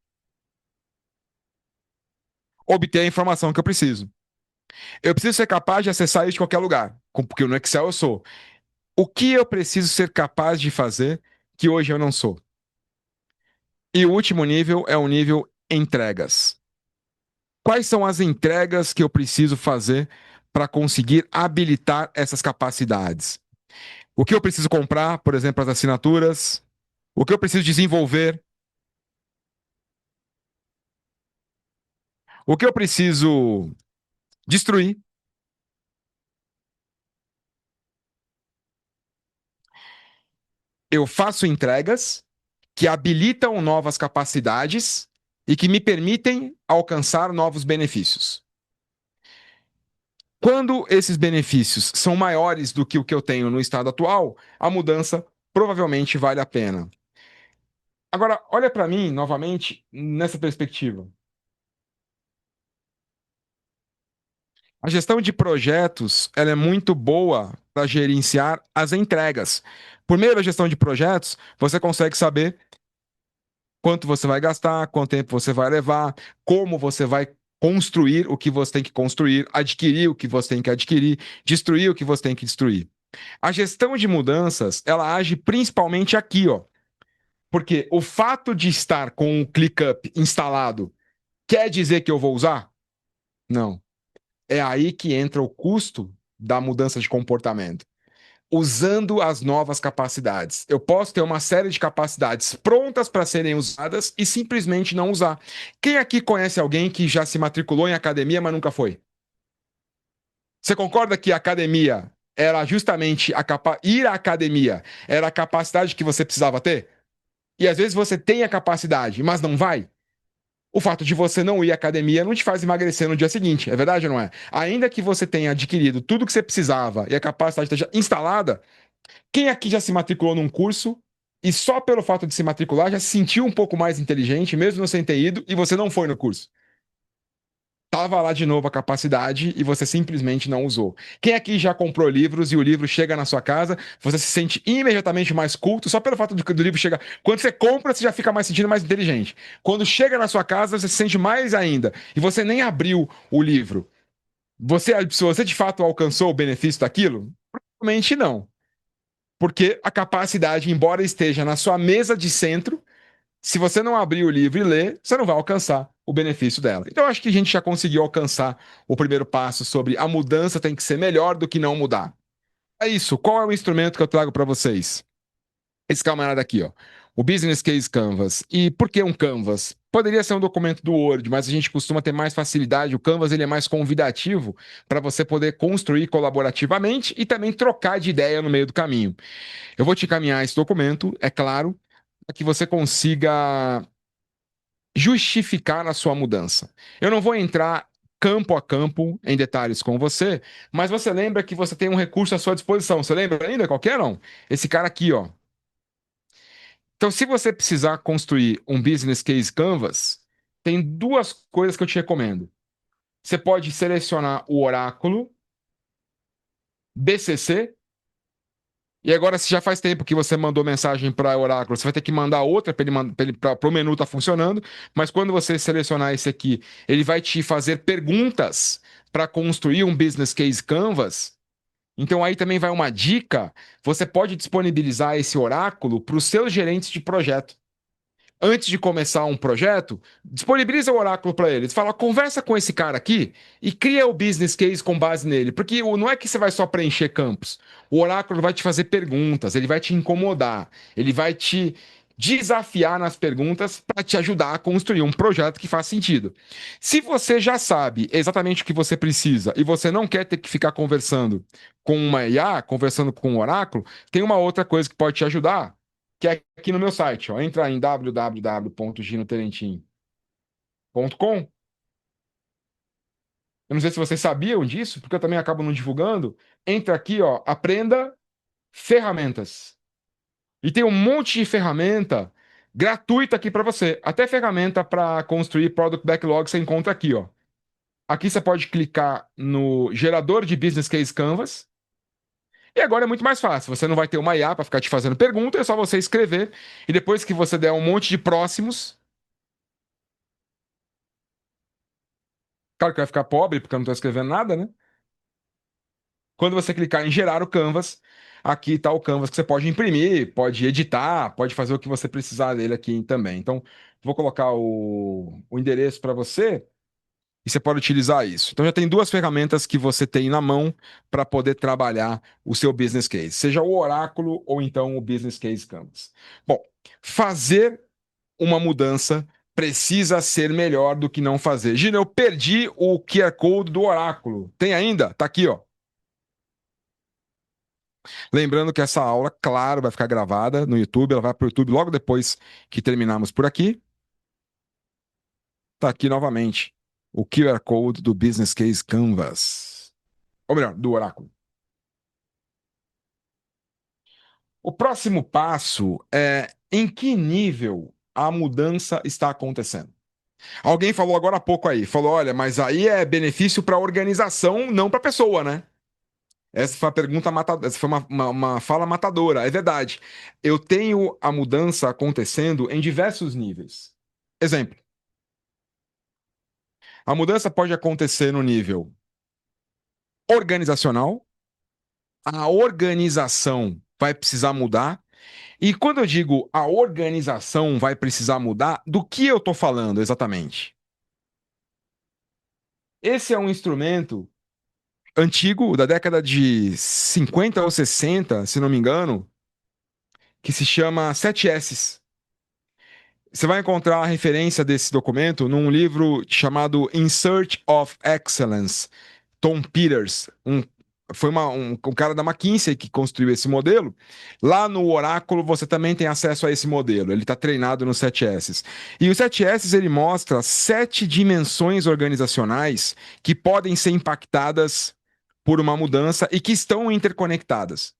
obter a informação que eu preciso. Eu preciso ser capaz de acessar isso de qualquer lugar, porque no Excel eu sou. O que eu preciso ser capaz de fazer que hoje eu não sou? E o último nível é o nível entregas. Quais são as entregas que eu preciso fazer para conseguir habilitar essas capacidades? O que eu preciso comprar, por exemplo, as assinaturas? O que eu preciso desenvolver? O que eu preciso destruir? Eu faço entregas que habilitam novas capacidades e que me permitem alcançar novos benefícios. Quando esses benefícios são maiores do que o que eu tenho no estado atual, a mudança provavelmente vale a pena. Agora, olha para mim novamente nessa perspectiva. A gestão de projetos, ela é muito boa para gerenciar as entregas. Por meio da gestão de projetos, você consegue saber quanto você vai gastar, quanto tempo você vai levar, como você vai construir o que você tem que construir, adquirir o que você tem que adquirir, destruir o que você tem que destruir. A gestão de mudanças, ela age principalmente aqui, ó. Porque o fato de estar com o ClickUp instalado quer dizer que eu vou usar? Não. É aí que entra o custo da mudança de comportamento. Usando as novas capacidades. Eu posso ter uma série de capacidades prontas para serem usadas e simplesmente não usar. Quem aqui conhece alguém que já se matriculou em academia, mas nunca foi? Você concorda que a academia era justamente ir à academia era a capacidade que você precisava ter? E às vezes você tem a capacidade, mas não vai? O fato de você não ir à academia não te faz emagrecer no dia seguinte, é verdade ou não é? Ainda que você tenha adquirido tudo que você precisava e a capacidade esteja instalada, quem aqui já se matriculou num curso e só pelo fato de se matricular já se sentiu um pouco mais inteligente, mesmo não sem ter ido, e você não foi no curso? Tava lá de novo a capacidade e você simplesmente não usou. Quem aqui já comprou livros e o livro chega na sua casa, você se sente imediatamente mais culto só pelo fato do livro chegar. Quando você compra, você já fica mais sentindo mais inteligente. Quando chega na sua casa, você se sente mais ainda. E você nem abriu o livro. Se você de fato alcançou o benefício daquilo? Provavelmente não. Porque a capacidade, embora esteja na sua mesa de centro, se você não abrir o livro e ler, você não vai alcançar o benefício dela. Então, eu acho que a gente já conseguiu alcançar o primeiro passo sobre a mudança tem que ser melhor do que não mudar. É isso. Qual é o instrumento que eu trago para vocês? Esse camarada aqui, ó. O Business Case Canvas. E por que um Canvas? Poderia ser um documento do Word, mas a gente costuma ter mais facilidade. O Canvas ele é mais convidativo para você poder construir colaborativamente e também trocar de ideia no meio do caminho. Eu vou te encaminhar esse documento, é claro, para que você consiga justificar a sua mudança. Eu não vou entrar campo a campo em detalhes com você, mas você lembra que você tem um recurso à sua disposição. Você lembra ainda? Qualquer não? Esse cara aqui, ó. Então, se você precisar construir um business case canvas, tem duas coisas que eu te recomendo. Você pode selecionar o oráculo BCC. E agora, se já faz tempo que você mandou mensagem para o Oráculo, você vai ter que mandar outra para o menu estar funcionando. Mas quando você selecionar esse aqui, ele vai te fazer perguntas para construir um business case canvas. Então aí também vai uma dica: você pode disponibilizar esse oráculo para os seus gerentes de projeto. Antes de começar um projeto, disponibiliza o oráculo para eles. Fala, conversa com esse cara aqui e cria o business case com base nele. Porque não é que você vai só preencher campos. O oráculo vai te fazer perguntas, ele vai te incomodar, ele vai te desafiar nas perguntas para te ajudar a construir um projeto que faz sentido. Se você já sabe exatamente o que você precisa e você não quer ter que ficar conversando com uma IA, conversando com um oráculo, tem uma outra coisa que pode te ajudar, que é aqui no meu site, ó. Entra em www.ginoterentin.com. Eu não sei se vocês sabiam disso, porque eu também acabo não divulgando. Entra aqui, ó, aprenda ferramentas. E tem um monte de ferramenta gratuita aqui para você. Até ferramenta para construir Product Backlog você encontra aqui, ó. Aqui você pode clicar no gerador de Business Case Canvas. E agora é muito mais fácil. Você não vai ter uma IA para ficar te fazendo pergunta, é só você escrever. E depois que você der um monte de próximos, claro que vai ficar pobre, porque eu não estou escrevendo nada, né? Quando você clicar em gerar o Canvas, aqui está o Canvas que você pode imprimir, pode editar, pode fazer o que você precisar dele aqui também. Então, vou colocar o endereço para você e você pode utilizar isso. Então, já tem duas ferramentas que você tem na mão para poder trabalhar o seu business case, seja o Oráculo ou então o Business Case Canvas. Bom, fazer uma mudança precisa ser melhor do que não fazer. Gina, eu perdi o QR Code do Oráculo. Tem ainda? Tá aqui, ó. Lembrando que essa aula, claro, vai ficar gravada no YouTube, ela vai para o YouTube logo depois que terminarmos por aqui. Tá aqui novamente o QR Code do Business Case Canvas. Ou melhor, do Oráculo. O próximo passo é em que nível a mudança está acontecendo. Alguém falou agora há pouco aí, falou, olha, mas aí é benefício para a organização, não para a pessoa, né? Essa foi a pergunta matadora, essa foi uma fala matadora, é verdade. Eu tenho a mudança acontecendo em diversos níveis. Exemplo, a mudança pode acontecer no nível organizacional, a organização vai precisar mudar. E quando eu digo a organização vai precisar mudar, do que eu estou falando exatamente? Esse é um instrumento antigo, da década de 50 ou 60, se não me engano, que se chama 7 S's. Você vai encontrar a referência desse documento num livro chamado In Search of Excellence, Tom Peters, foi um cara da McKinsey que construiu esse modelo. Lá no Oráculo você também tem acesso a esse modelo. Ele está treinado nos 7 S's. E os 7 S's ele mostra 7 dimensões organizacionais que podem ser impactadas por uma mudança e que estão interconectadas.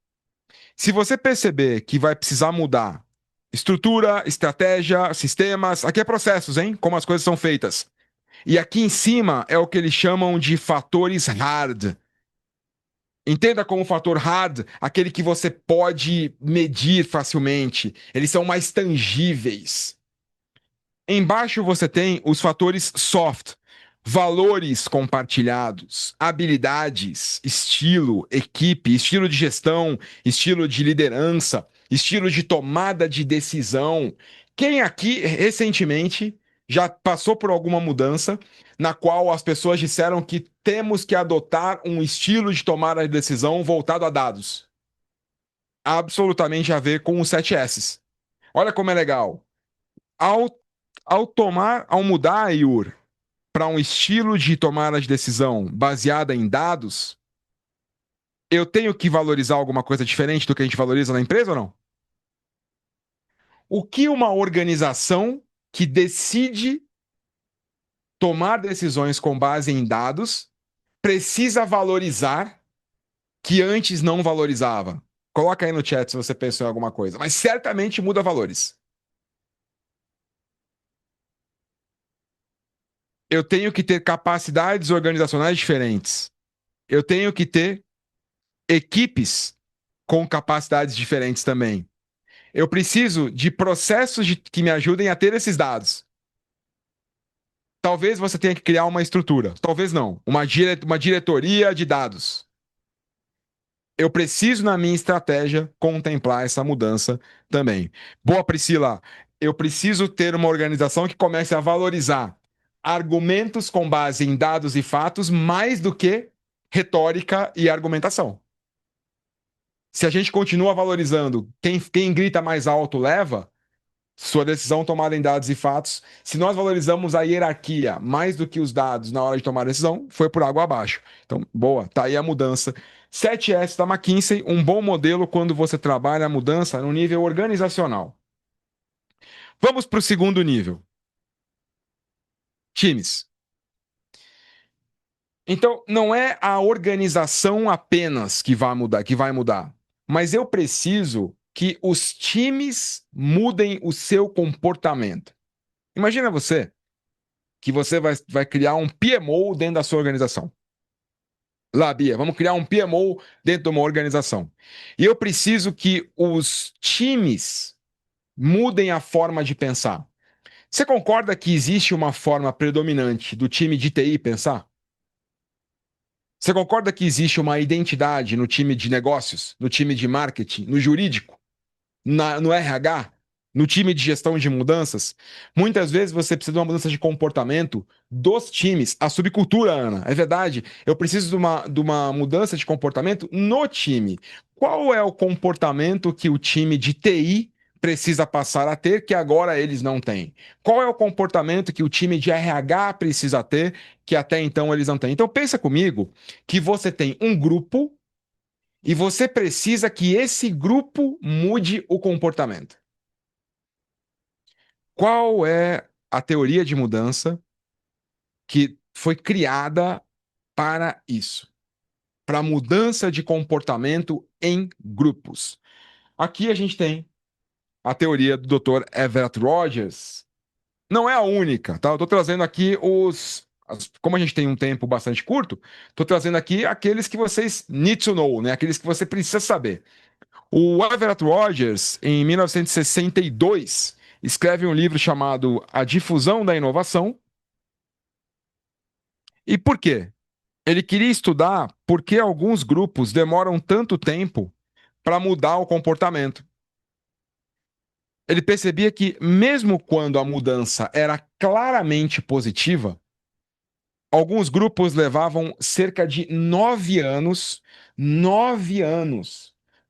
Se você perceber que vai precisar mudar estrutura, estratégia, sistemas, aqui é processos, hein? Como as coisas são feitas. E aqui em cima é o que eles chamam de fatores hard. Entenda como fator hard, aquele que você pode medir facilmente. Eles são mais tangíveis. Embaixo você tem os fatores soft, valores compartilhados, habilidades, estilo, equipe, estilo de gestão, estilo de liderança, estilo de tomada de decisão. Quem aqui recentemente já passou por alguma mudança na qual as pessoas disseram que temos que adotar um estilo de tomada de decisão voltado a dados? Absolutamente a ver com os 7 S's. Olha como é legal. Ao ao mudar, Yur, para um estilo de tomada de decisão baseada em dados, eu tenho que valorizar alguma coisa diferente do que a gente valoriza na empresa ou não? O que uma organização que decide tomar decisões com base em dados precisa valorizar que antes não valorizava? Coloca aí no chat se você pensou em alguma coisa. Mas certamente muda valores. Eu tenho que ter capacidades organizacionais diferentes. Eu tenho que ter equipes com capacidades diferentes também. Eu preciso de processos que me ajudem a ter esses dados. Talvez você tenha que criar uma estrutura, talvez não, uma diretoria de dados. Eu preciso, na minha estratégia, contemplar essa mudança também. Boa, Priscila, eu preciso ter uma organização que comece a valorizar argumentos com base em dados e fatos mais do que retórica e argumentação. Se a gente continua valorizando quem grita mais alto leva, sua decisão tomada em dados e fatos, se nós valorizamos a hierarquia mais do que os dados na hora de tomar a decisão, foi por água abaixo. Então, boa, tá aí a mudança. 7S da McKinsey, um bom modelo quando você trabalha a mudança no nível organizacional. Vamos para o segundo nível. Times. Então, não é a organização apenas que vai mudar, mas eu preciso que os times mudem o seu comportamento. Imagina você que você vai criar um PMO dentro da sua organização. Lá, Bia, vamos criar um PMO dentro de uma organização. E eu preciso que os times mudem a forma de pensar. Você concorda que existe uma forma predominante do time de TI pensar? Você concorda que existe uma identidade no time de negócios, no time de marketing, no jurídico, no RH, no time de gestão de mudanças? Muitas vezes você precisa de uma mudança de comportamento dos times. A subcultura, Ana, é verdade. Eu preciso de uma mudança de comportamento no time. Qual é o comportamento que o time de TI precisa passar a ter que agora eles não têm? Qual é o comportamento que o time de RH precisa ter que até então eles não têm? Então pensa comigo que você tem um grupo e você precisa que esse grupo mude o comportamento. Qual é a teoria de mudança que foi criada para isso? Para mudança de comportamento em grupos. Aqui a gente tem a teoria do Dr. Everett Rogers. Não é a única, tá? Eu estou trazendo aqui como a gente tem um tempo bastante curto, estou trazendo aqui aqueles que vocês need to know, né? Aqueles que você precisa saber. O Everett Rogers, em 1962, escreve um livro chamado A Difusão da Inovação. E por quê? Ele queria estudar por que alguns grupos demoram tanto tempo para mudar o comportamento. Ele percebia que, mesmo quando a mudança era claramente positiva, Alguns grupos levavam cerca de 9 anos,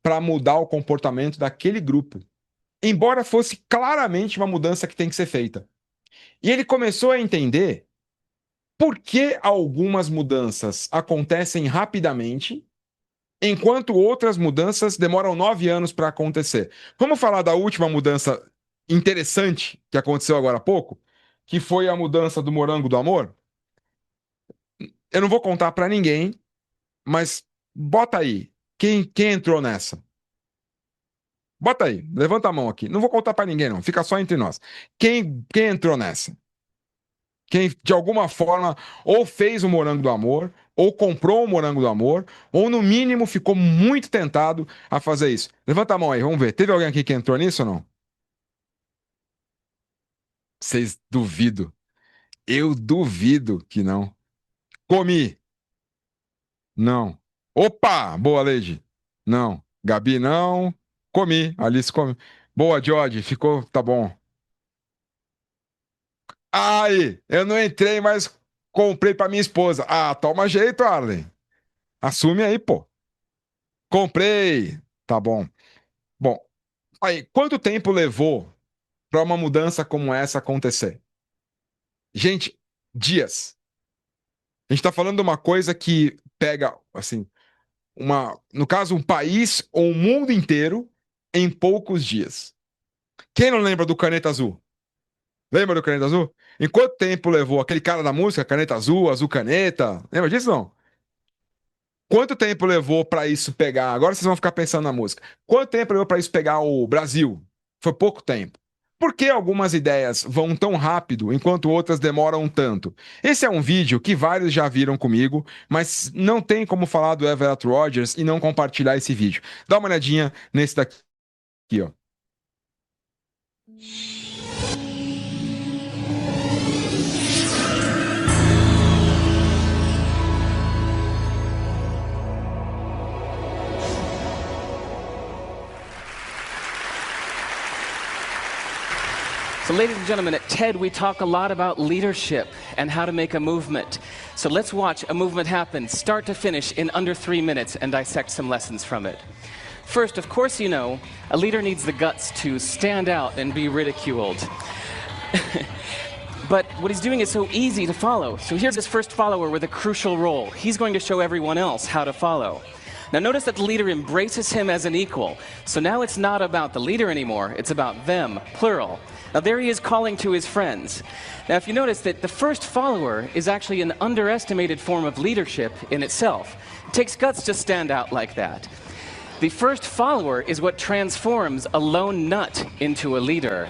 para mudar o comportamento daquele grupo, embora fosse claramente uma mudança que tem que ser feita. E ele começou a entender por que algumas mudanças acontecem rapidamente, enquanto outras mudanças demoram 9 anos para acontecer. Vamos falar da última mudança interessante que aconteceu agora há pouco, que foi a mudança do morango do amor? Eu não vou contar para ninguém, mas bota aí. Quem entrou nessa? Bota aí, levanta a mão aqui. Não vou contar para ninguém, não. Fica só entre nós. Quem entrou nessa? Quem, de alguma forma, ou fez o morango do amor, ou comprou o morango do amor, ou, no mínimo, ficou muito tentado a fazer isso. Levanta a mão aí, vamos ver. Teve alguém aqui que entrou nisso ou não? Vocês duvido. Eu duvido que não. Comi. Não. Opa! Boa, Leide. Não. Gabi, não. Comi. Alice, come. Boa, George. Ficou. Tá bom. Aí, eu não entrei, mas comprei pra minha esposa. Ah, toma jeito, Arlen. Assume aí, pô. Comprei. Tá bom. Bom, aí, quanto tempo levou pra uma mudança como essa acontecer? Gente, dias. A gente tá falando de uma coisa que pega, assim, no caso, um país ou um mundo inteiro em poucos dias. Quem não lembra do Caneta Azul? Lembra do Caneta Azul? Em quanto tempo levou aquele cara da música, Caneta Azul, Azul Caneta? Lembra disso, não? Quanto tempo levou para isso pegar? Agora vocês vão ficar pensando na música. Quanto tempo levou para isso pegar o Brasil? Foi pouco tempo. Por que algumas ideias vão tão rápido enquanto outras demoram tanto? Esse é um vídeo que vários já viram comigo, mas não tem como falar do Everett Rogers e não compartilhar esse vídeo. Dá uma olhadinha nesse daqui, ó. So ladies and gentlemen, at TED we talk a lot about leadership and how to make a movement. So let's watch a movement happen, start to finish, in under 3 minutes and dissect some lessons from it. First, of course you know, a leader needs the guts to stand out and be ridiculed. But what he's doing is so easy to follow. So here's his first follower with a crucial role. He's going to show everyone else how to follow. Now notice that the leader embraces him as an equal. So now it's not about the leader anymore, it's about them, plural. Now there he is calling to his friends. Now if you notice that the first follower is actually an underestimated form of leadership in itself. It takes guts to stand out like that. The first follower is what transforms a lone nut into a leader.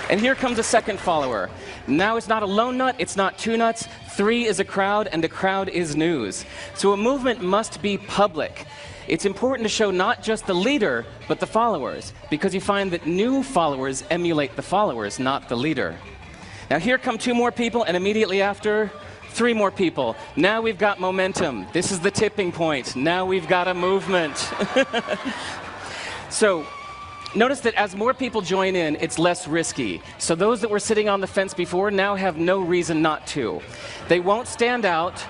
And here comes a second follower. Now it's not a lone nut, it's not two nuts, 3 is a crowd, and a crowd is news. So a movement must be public. It's important to show not just the leader, but the followers, because you find that new followers emulate the followers, not the leader. Now here come 2 more people, and immediately after, 3 more people. Now we've got momentum. This is the tipping point. Now we've got a movement. So, notice that as more people join in, it's less risky. So those that were sitting on the fence before now have no reason not to. They won't stand out,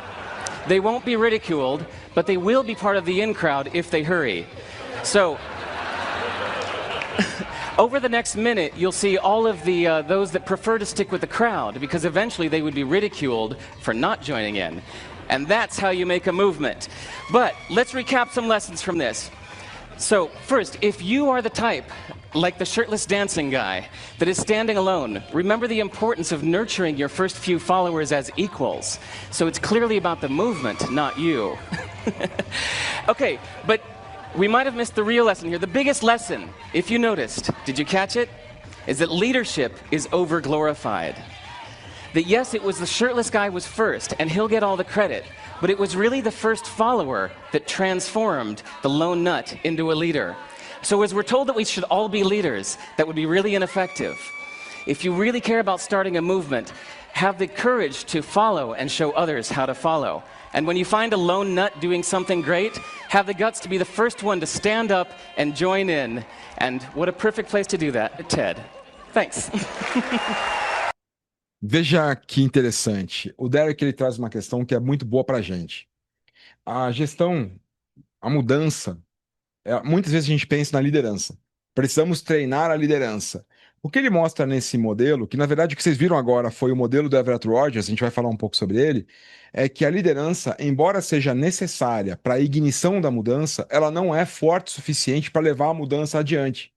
they won't be ridiculed, but they will be part of the in crowd if they hurry. So, over the next minute, you'll see all of the those that prefer to stick with the crowd, because eventually they would be ridiculed for not joining in. And that's how you make a movement. But let's recap some lessons from this. So first, if you are the type, like the shirtless dancing guy, that is standing alone, remember the importance of nurturing your first few followers as equals. So it's clearly about the movement, not you. Okay, but we might have missed the real lesson here. The biggest lesson, if you noticed, did you catch it? Is that leadership is over-glorified. That yes, it was the shirtless guy was first, and he'll get all the credit, but it was really the first follower that transformed the lone nut into a leader. So as we're told that we should all be leaders, that would be really ineffective. If you really care about starting a movement, have the courage to follow and show others how to follow. And when you find a lone nut doing something great, have the guts to be the first one to stand up and join in. And what a perfect place to do that at TED. Thanks. Veja que interessante. O Derek ele traz uma questão que é muito boa para a gente. A gestão, a mudança, muitas vezes a gente pensa na liderança. Precisamos treinar a liderança. O que ele mostra nesse modelo, que na verdade o que vocês viram agora foi o modelo do Everett Rogers, a gente vai falar um pouco sobre ele, é que a liderança, embora seja necessária para a ignição da mudança, ela não é forte o suficiente para levar a mudança adiante.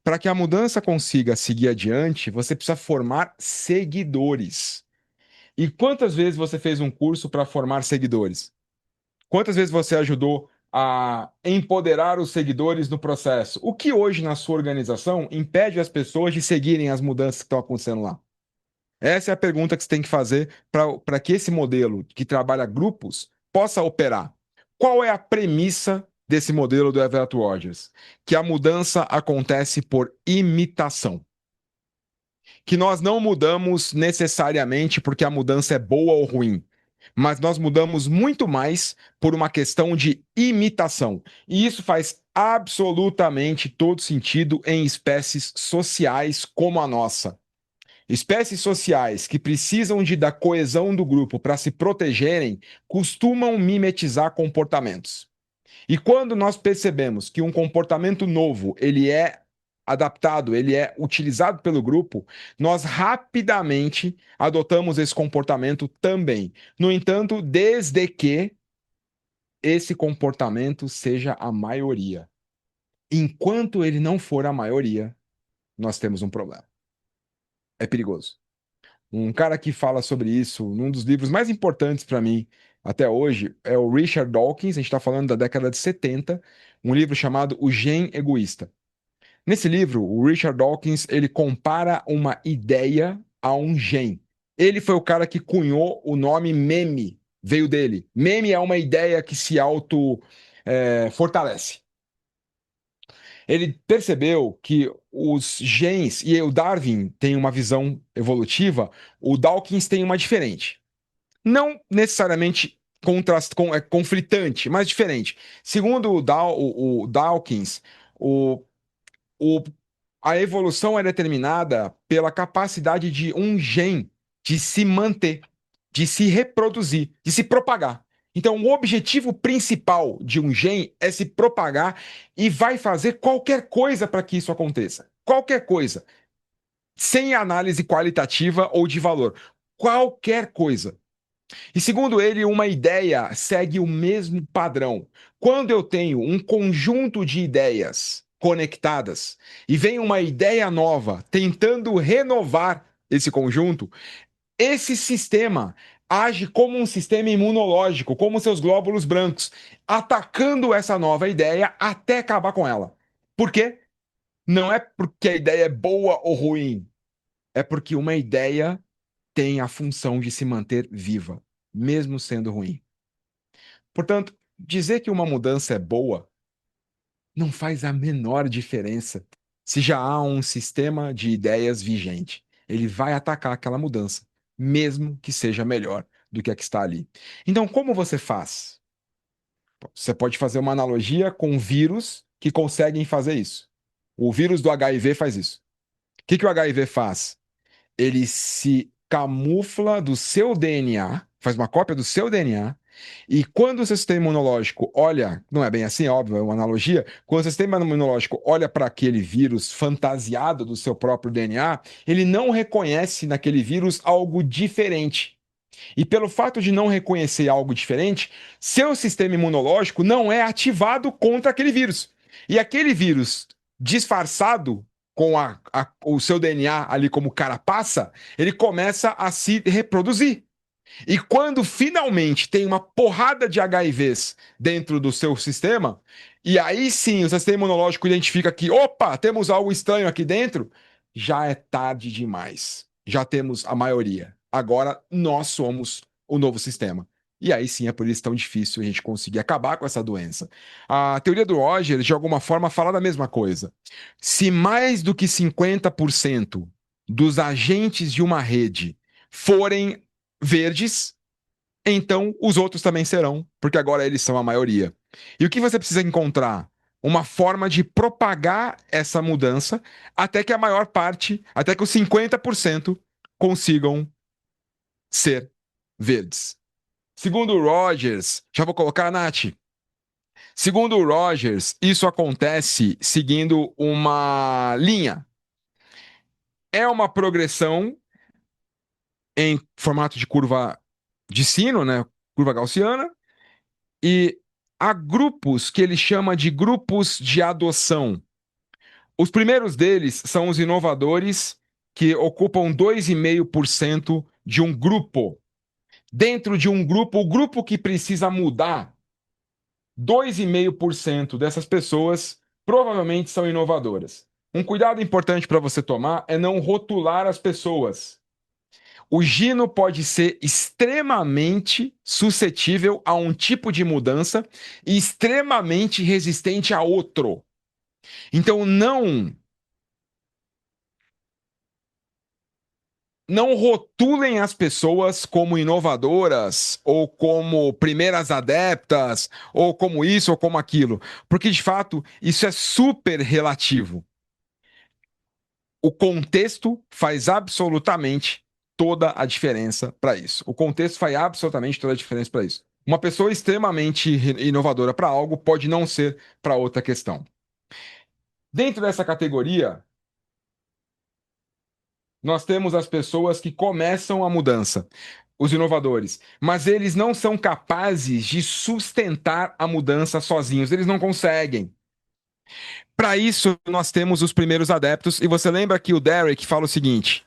Para que a mudança consiga seguir adiante, você precisa formar seguidores. E quantas vezes você fez um curso para formar seguidores? Quantas vezes você ajudou a empoderar os seguidores no processo? O que hoje na sua organização impede as pessoas de seguirem as mudanças que estão acontecendo lá? Essa é a pergunta que você tem que fazer para que esse modelo que trabalha grupos possa operar. Qual é a premissa desse modelo do Everett Rogers? Que a mudança acontece por imitação. Que nós não mudamos necessariamente porque a mudança é boa ou ruim, mas nós mudamos muito mais por uma questão de imitação. E isso faz absolutamente todo sentido em espécies sociais como a nossa. Espécies sociais que precisam da coesão do grupo para se protegerem costumam mimetizar comportamentos. E quando nós percebemos que um comportamento novo, ele é adaptado, ele é utilizado pelo grupo, nós rapidamente adotamos esse comportamento também. No entanto, desde que esse comportamento seja a maioria. Enquanto ele não for a maioria, nós temos um problema. É perigoso. Um cara que fala sobre isso, num dos livros mais importantes para mim até hoje, é o Richard Dawkins, a gente está falando da década de 70, um livro chamado O Gen Egoísta. Nesse livro, o Richard Dawkins, ele compara uma ideia a um gen. Ele foi o cara que cunhou o nome meme, veio dele. Meme é uma ideia que se fortalece. Ele percebeu que os genes, e o Darwin tem uma visão evolutiva, o Dawkins tem uma diferente. Não necessariamente conflitante, mas diferente. Segundo o Dawkins, o, o, a evolução é determinada pela capacidade de um gene de se manter, de se reproduzir, de se propagar. Então, o objetivo principal de um gene é se propagar e vai fazer qualquer coisa para que isso aconteça. Qualquer coisa. Sem análise qualitativa ou de valor. Qualquer coisa. E segundo ele, uma ideia segue o mesmo padrão. Quando eu tenho um conjunto de ideias conectadas e vem uma ideia nova tentando renovar esse conjunto, esse sistema age como um sistema imunológico, como seus glóbulos brancos, atacando essa nova ideia até acabar com ela. Por quê? Não é porque a ideia é boa ou ruim, é porque uma ideia tem a função de se manter viva, mesmo sendo ruim. Portanto, dizer que uma mudança é boa não faz a menor diferença se já há um sistema de ideias vigente. Ele vai atacar aquela mudança, mesmo que seja melhor do que a que está ali. Então, como você faz? Você pode fazer uma analogia com vírus que conseguem fazer isso. O vírus do HIV faz isso. O que o HIV faz? Ele se camufla do seu DNA, faz uma cópia do seu DNA, e quando o seu sistema imunológico olha, não é bem assim, óbvio, é uma analogia, quando o seu sistema imunológico olha para aquele vírus fantasiado do seu próprio DNA, ele não reconhece naquele vírus algo diferente. E pelo fato de não reconhecer algo diferente, seu sistema imunológico não é ativado contra aquele vírus. E aquele vírus disfarçado com o seu DNA ali como carapaça, ele começa a se reproduzir. E quando finalmente tem uma porrada de HIVs dentro do seu sistema, e aí sim o sistema imunológico identifica que, opa, temos algo estranho aqui dentro, já é tarde demais. Já temos a maioria. Agora nós somos o novo sistema. E aí sim é por isso tão difícil a gente conseguir acabar com essa doença. A teoria do Rogers, de alguma forma, fala da mesma coisa. Se mais do que 50% dos agentes de uma rede forem verdes, então os outros também serão, porque agora eles são a maioria. E o que você precisa encontrar uma forma de propagar essa mudança até que a maior parte, até que os 50% consigam ser verdes. Segundo o Rogers, já vou colocar, Nath. Segundo o Rogers, isso acontece seguindo uma linha. É uma progressão em formato de curva de sino, né? Curva gaussiana, e há grupos que ele chama de grupos de adoção. Os primeiros deles são os inovadores, que ocupam 2,5% de um grupo. Dentro de um grupo, o grupo que precisa mudar, 2,5% dessas pessoas provavelmente são inovadoras. Um cuidado importante para você tomar é não rotular as pessoas. O gino pode ser extremamente suscetível a um tipo de mudança e extremamente resistente a outro. Então, não rotulem as pessoas como inovadoras, ou como primeiras adeptas, ou como isso, ou como aquilo, porque de fato isso é super relativo. O contexto faz absolutamente toda a diferença para isso. O contexto faz absolutamente toda a diferença para isso. Uma pessoa extremamente inovadora para algo pode não ser para outra questão. Dentro dessa categoria, nós temos as pessoas que começam a mudança, os inovadores, mas eles não são capazes de sustentar a mudança sozinhos, eles não conseguem. Para isso, nós temos os primeiros adeptos, e você lembra que o Derek fala o seguinte: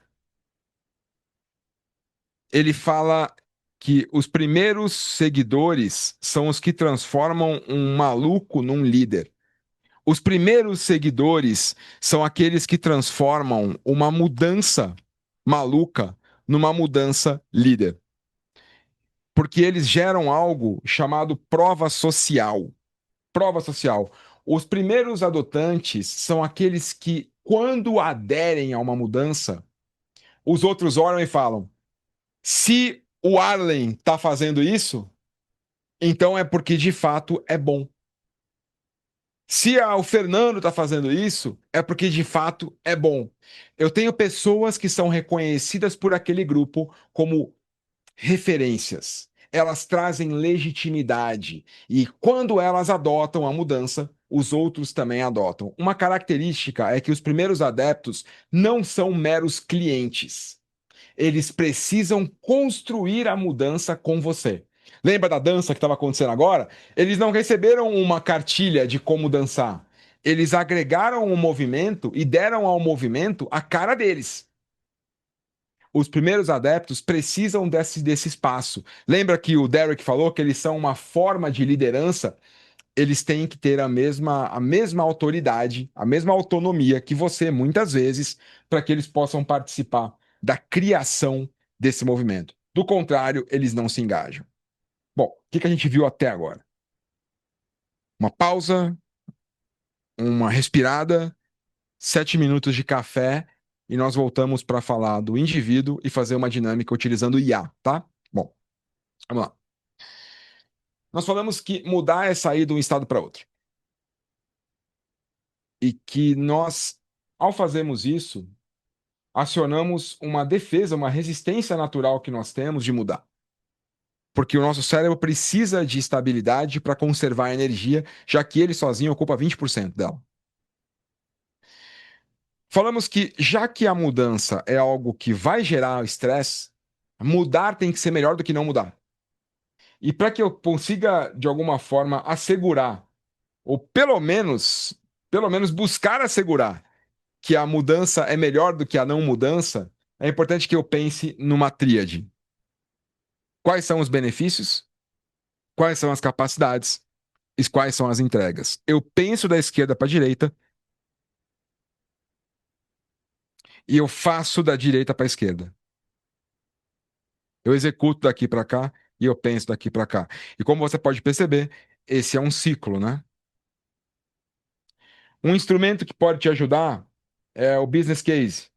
ele fala que os primeiros seguidores são os que transformam um maluco num líder. Os primeiros seguidores são aqueles que transformam uma mudança maluca numa mudança líder. Porque eles geram algo chamado prova social. Prova social. Os primeiros adotantes são aqueles que, quando aderem a uma mudança, os outros olham e falam: se o Arlen está fazendo isso, então é porque de fato é bom. Se o Fernando está fazendo isso, é porque de fato é bom. Eu tenho pessoas que são reconhecidas por aquele grupo como referências. Elas trazem legitimidade. E quando elas adotam a mudança, os outros também adotam. Uma característica é que os primeiros adeptos não são meros clientes. Eles precisam construir a mudança com você. Lembra da dança que estava acontecendo agora? Eles não receberam uma cartilha de como dançar. Eles agregaram o movimento e deram ao movimento a cara deles. Os primeiros adeptos precisam desse espaço. Lembra que o Derek falou que eles são uma forma de liderança? Eles têm que ter a mesma autoridade, a mesma autonomia que você, muitas vezes, para que eles possam participar da criação desse movimento. Do contrário, eles não se engajam. Bom, o que a gente viu até agora? Uma pausa, uma respirada, 7 minutos de café e nós voltamos para falar do indivíduo e fazer uma dinâmica utilizando o IA, tá? Bom, vamos lá. Nós falamos que mudar é sair de um estado para outro. E que nós, ao fazermos isso, acionamos uma defesa, uma resistência natural que nós temos de mudar. Porque o nosso cérebro precisa de estabilidade para conservar a energia, já que ele sozinho ocupa 20% dela. Falamos que, já que a mudança é algo que vai gerar estresse, mudar tem que ser melhor do que não mudar. E para que eu consiga, de alguma forma, assegurar, ou pelo menos buscar assegurar que a mudança é melhor do que a não mudança, é importante que eu pense numa tríade. Quais são os benefícios? Quais são as capacidades? E quais são as entregas? Eu penso da esquerda para a direita e eu faço da direita para a esquerda. Eu executo daqui para cá e eu penso daqui para cá. E como você pode perceber, esse é um ciclo, né? Um instrumento que pode te ajudar é o business case,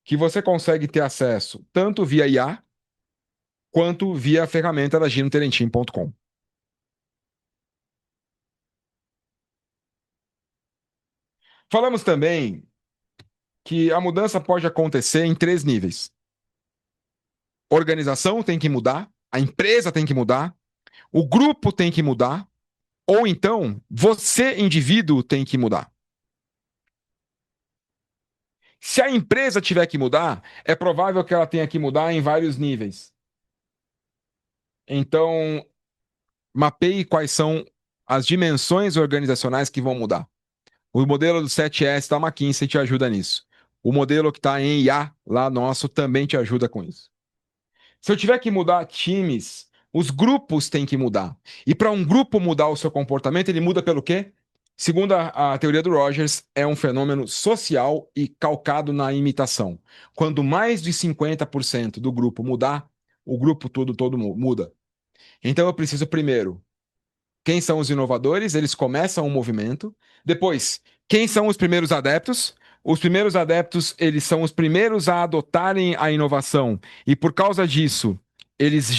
que você consegue ter acesso tanto via IA quanto via a ferramenta da ginoterentim.com. Falamos também que a mudança pode acontecer em 3 níveis. Organização tem que mudar, a empresa tem que mudar, o grupo tem que mudar, ou então você, indivíduo, tem que mudar. Se a empresa tiver que mudar, é provável que ela tenha que mudar em vários níveis. Então, mapeie quais são as dimensões organizacionais que vão mudar. O modelo do 7S da McKinsey te ajuda nisso. O modelo que está em IA, lá nosso, também te ajuda com isso. Se eu tiver que mudar times, os grupos têm que mudar. E para um grupo mudar o seu comportamento, ele muda pelo quê? Segundo a teoria do Rogers, é um fenômeno social e calcado na imitação. Quando mais de 50% do grupo mudar, o grupo todo muda. Então eu preciso primeiro, quem são os inovadores? Eles começam um movimento. Depois, quem são os primeiros adeptos? Os primeiros adeptos, eles são os primeiros a adotarem a inovação. E por causa disso, eles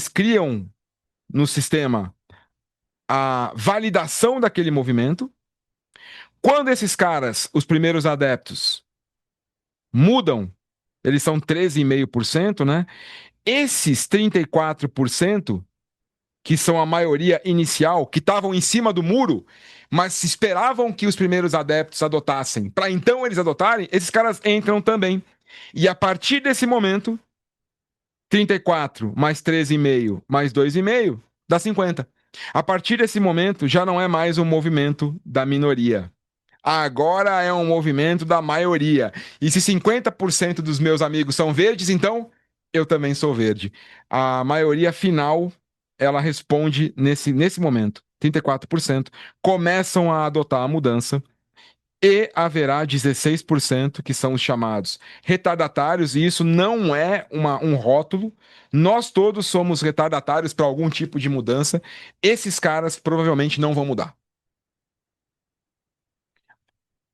criam no sistema a validação daquele movimento. Quando esses caras, os primeiros adeptos, mudam, eles são 13,5%, né? Esses 34%, que são a maioria inicial, que estavam em cima do muro, mas esperavam que os primeiros adeptos adotassem, para então eles adotarem, esses caras entram também. E a partir desse momento, 34 mais 13,5 mais 2,5 dá 50. A partir desse momento, já não é mais um movimento da minoria. Agora é um movimento da maioria. E se 50% dos meus amigos são verdes, então eu também sou verde. A maioria final, ela responde nesse momento. 34% começam a adotar a mudança e haverá 16% que são os chamados retardatários, e isso não é um rótulo. Nós todos somos retardatários para algum tipo de mudança. Esses caras provavelmente não vão mudar.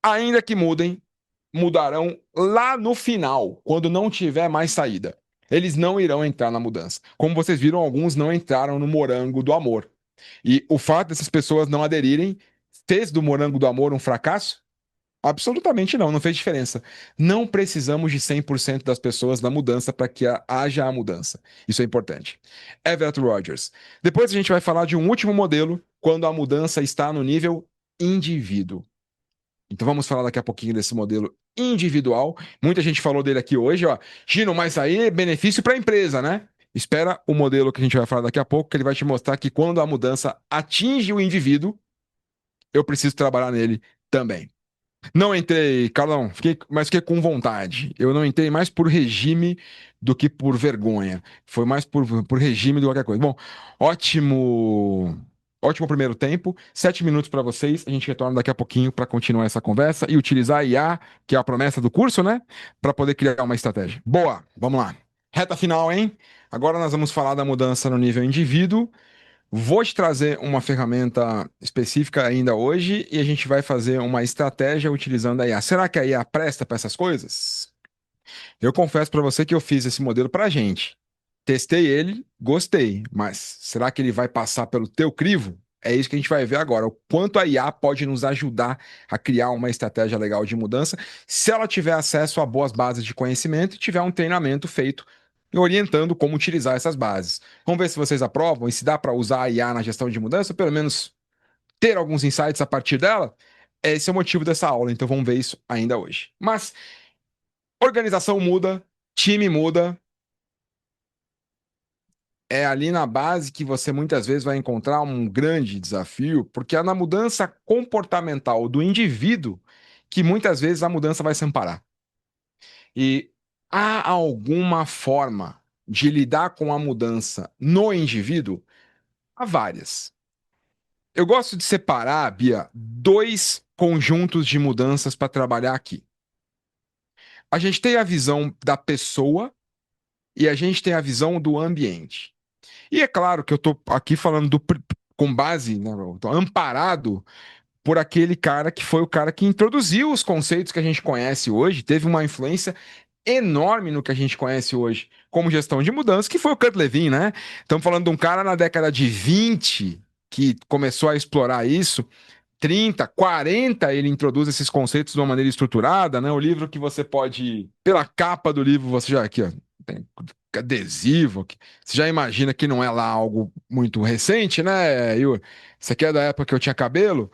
Ainda que mudem, mudarão lá no final, quando não tiver mais saída. Eles não irão entrar na mudança. Como vocês viram, alguns não entraram no morango do amor. E o fato dessas pessoas não aderirem fez do morango do amor um fracasso? Absolutamente não, não fez diferença. Não precisamos de 100% das pessoas na mudança para que haja a mudança. Isso é importante. Everett Rogers. Depois a gente vai falar de um último modelo, quando a mudança está no nível indivíduo. Então vamos falar daqui a pouquinho desse modelo individual. Muita gente falou dele aqui hoje, ó. Gino, mas aí é benefício para a empresa, né? Espera o modelo que a gente vai falar daqui a pouco, que ele vai te mostrar que quando a mudança atinge o indivíduo, eu preciso trabalhar nele também. Não entrei, Carlão, mas fiquei com vontade. Eu não entrei mais por regime do que por vergonha. Foi mais por regime do que qualquer coisa. Bom, ótimo. Ótimo primeiro tempo. 7 minutos para vocês. A gente retorna daqui a pouquinho para continuar essa conversa e utilizar a IA, que é a promessa do curso, né? Para poder criar uma estratégia. Boa, vamos lá. Reta final, hein? Agora nós vamos falar da mudança no nível indivíduo. Vou te trazer uma ferramenta específica ainda hoje e a gente vai fazer uma estratégia utilizando a IA. Será que a IA presta para essas coisas? Eu confesso para você que eu fiz esse modelo para a gente. Testei ele, gostei, mas será que ele vai passar pelo teu crivo? É isso que a gente vai ver agora. O quanto a IA pode nos ajudar a criar uma estratégia legal de mudança, se ela tiver acesso a boas bases de conhecimento e tiver um treinamento feito orientando como utilizar essas bases. Vamos ver se vocês aprovam e se dá para usar a IA na gestão de mudança, ou pelo menos ter alguns insights a partir dela. Esse é o motivo dessa aula, então vamos ver isso ainda hoje. Mas organização muda, time muda. É ali na base que você muitas vezes vai encontrar um grande desafio, porque é na mudança comportamental do indivíduo que muitas vezes a mudança vai se amparar. E há alguma forma de lidar com a mudança no indivíduo? Há várias. Eu gosto de separar, Bia, 2 conjuntos de mudanças para trabalhar aqui. A gente tem a visão da pessoa e a gente tem a visão do ambiente. E é claro que eu estou aqui falando com base, né, eu tô amparado por aquele cara que foi o cara que introduziu os conceitos que a gente conhece hoje, teve uma influência enorme no que a gente conhece hoje como gestão de mudança, que foi o Kurt Lewin, né? Estamos falando de um cara na década de 20 que começou a explorar isso. 30, 40, ele introduz esses conceitos de uma maneira estruturada, né? O livro que você pode, pela capa do livro, você já aqui, ó, tem adesivo, você já imagina que não é lá algo muito recente, né, Yuri? Isso aqui é da época que eu tinha cabelo,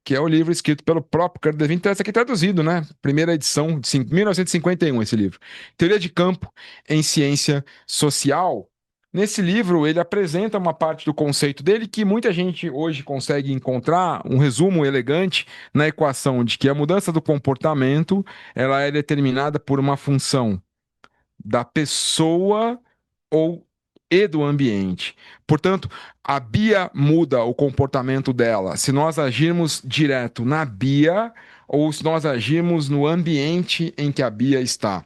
que é o livro escrito pelo próprio Kurt Lewin, então esse aqui traduzido, né? Primeira edição de 1951, esse livro. Teoria de campo em ciência social. Nesse livro, ele apresenta uma parte do conceito dele que muita gente hoje consegue encontrar um resumo elegante na equação de que a mudança do comportamento ela é determinada por uma função da pessoa ou e do ambiente. Portanto, a Bia muda o comportamento dela se nós agirmos direto na Bia ou se nós agirmos no ambiente em que a Bia está.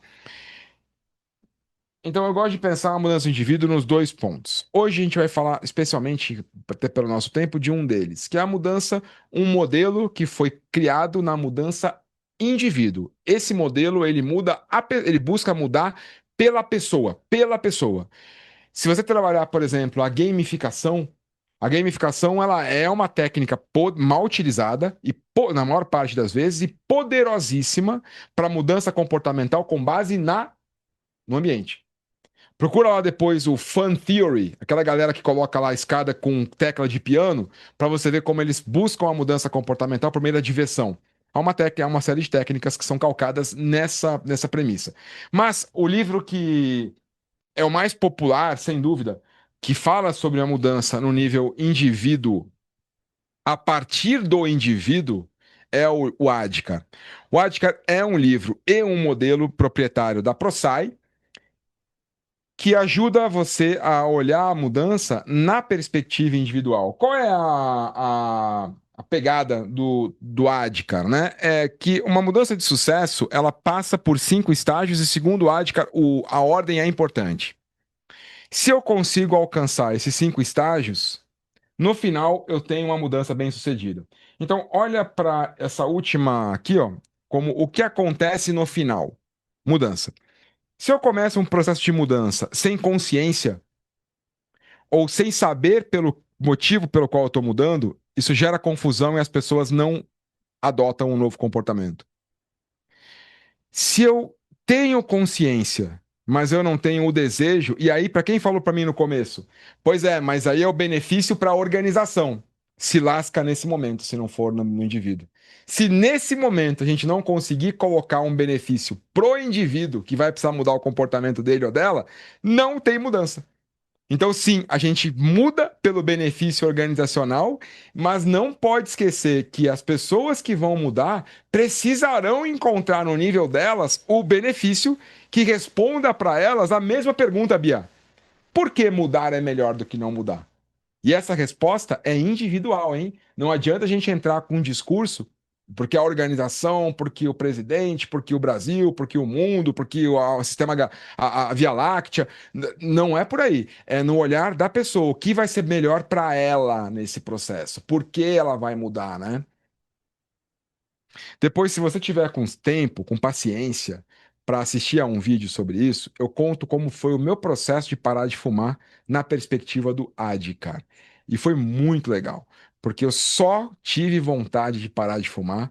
Então, eu gosto de pensar a mudança do indivíduo nos dois pontos. Hoje a gente vai falar, especialmente, até pelo nosso tempo, de um deles, que é a mudança, um modelo que foi criado na mudança indivíduo. Esse modelo, ele muda, ele busca mudar pela pessoa, pela pessoa. Se você trabalhar, por exemplo, a gamificação ela é uma técnica mal utilizada e na maior parte das vezes e poderosíssima para mudança comportamental com base no ambiente. Procura lá depois o Fun Theory, aquela galera que coloca lá a escada com tecla de piano, para você ver como eles buscam a mudança comportamental por meio da diversão. Há uma série de técnicas que são calcadas nessa premissa. Mas o livro que é o mais popular, sem dúvida, que fala sobre a mudança no nível indivíduo, a partir do indivíduo, é o Adhikar. O Adhikar é um livro e um modelo proprietário da ProSci que ajuda você a olhar a mudança na perspectiva individual. Qual é a pegada do Adhikar, né? É que uma mudança de sucesso, ela passa por 5 estágios e segundo o Adhikar, a ordem é importante. Se eu consigo alcançar esses 5 estágios, no final eu tenho uma mudança bem-sucedida. Então, olha para essa última aqui, ó, como o que acontece no final. Mudança. Se eu começo um processo de mudança sem consciência ou sem saber pelo motivo pelo qual eu estou mudando, isso gera confusão e as pessoas não adotam um novo comportamento. Se eu tenho consciência, mas eu não tenho o desejo, e aí, para quem falou para mim no começo, pois é, mas aí é o benefício para a organização. Se lasca nesse momento, se não for no indivíduo. Se nesse momento a gente não conseguir colocar um benefício pro indivíduo que vai precisar mudar o comportamento dele ou dela, não tem mudança. Então, sim, a gente muda pelo benefício organizacional, mas não pode esquecer que as pessoas que vão mudar precisarão encontrar no nível delas o benefício que responda para elas a mesma pergunta, Bia. Por que mudar é melhor do que não mudar? E essa resposta é individual, hein? Não adianta a gente entrar com um discurso, porque a organização, porque o presidente, porque o Brasil, porque o mundo, porque o sistema, a Via Láctea. Não é por aí. É no olhar da pessoa. O que vai ser melhor para ela nesse processo? Por que ela vai mudar, né? Depois, se você tiver com tempo, com paciência, para assistir a um vídeo sobre isso, eu conto como foi o meu processo de parar de fumar na perspectiva do Adhikar. E foi muito legal, porque eu só tive vontade de parar de fumar.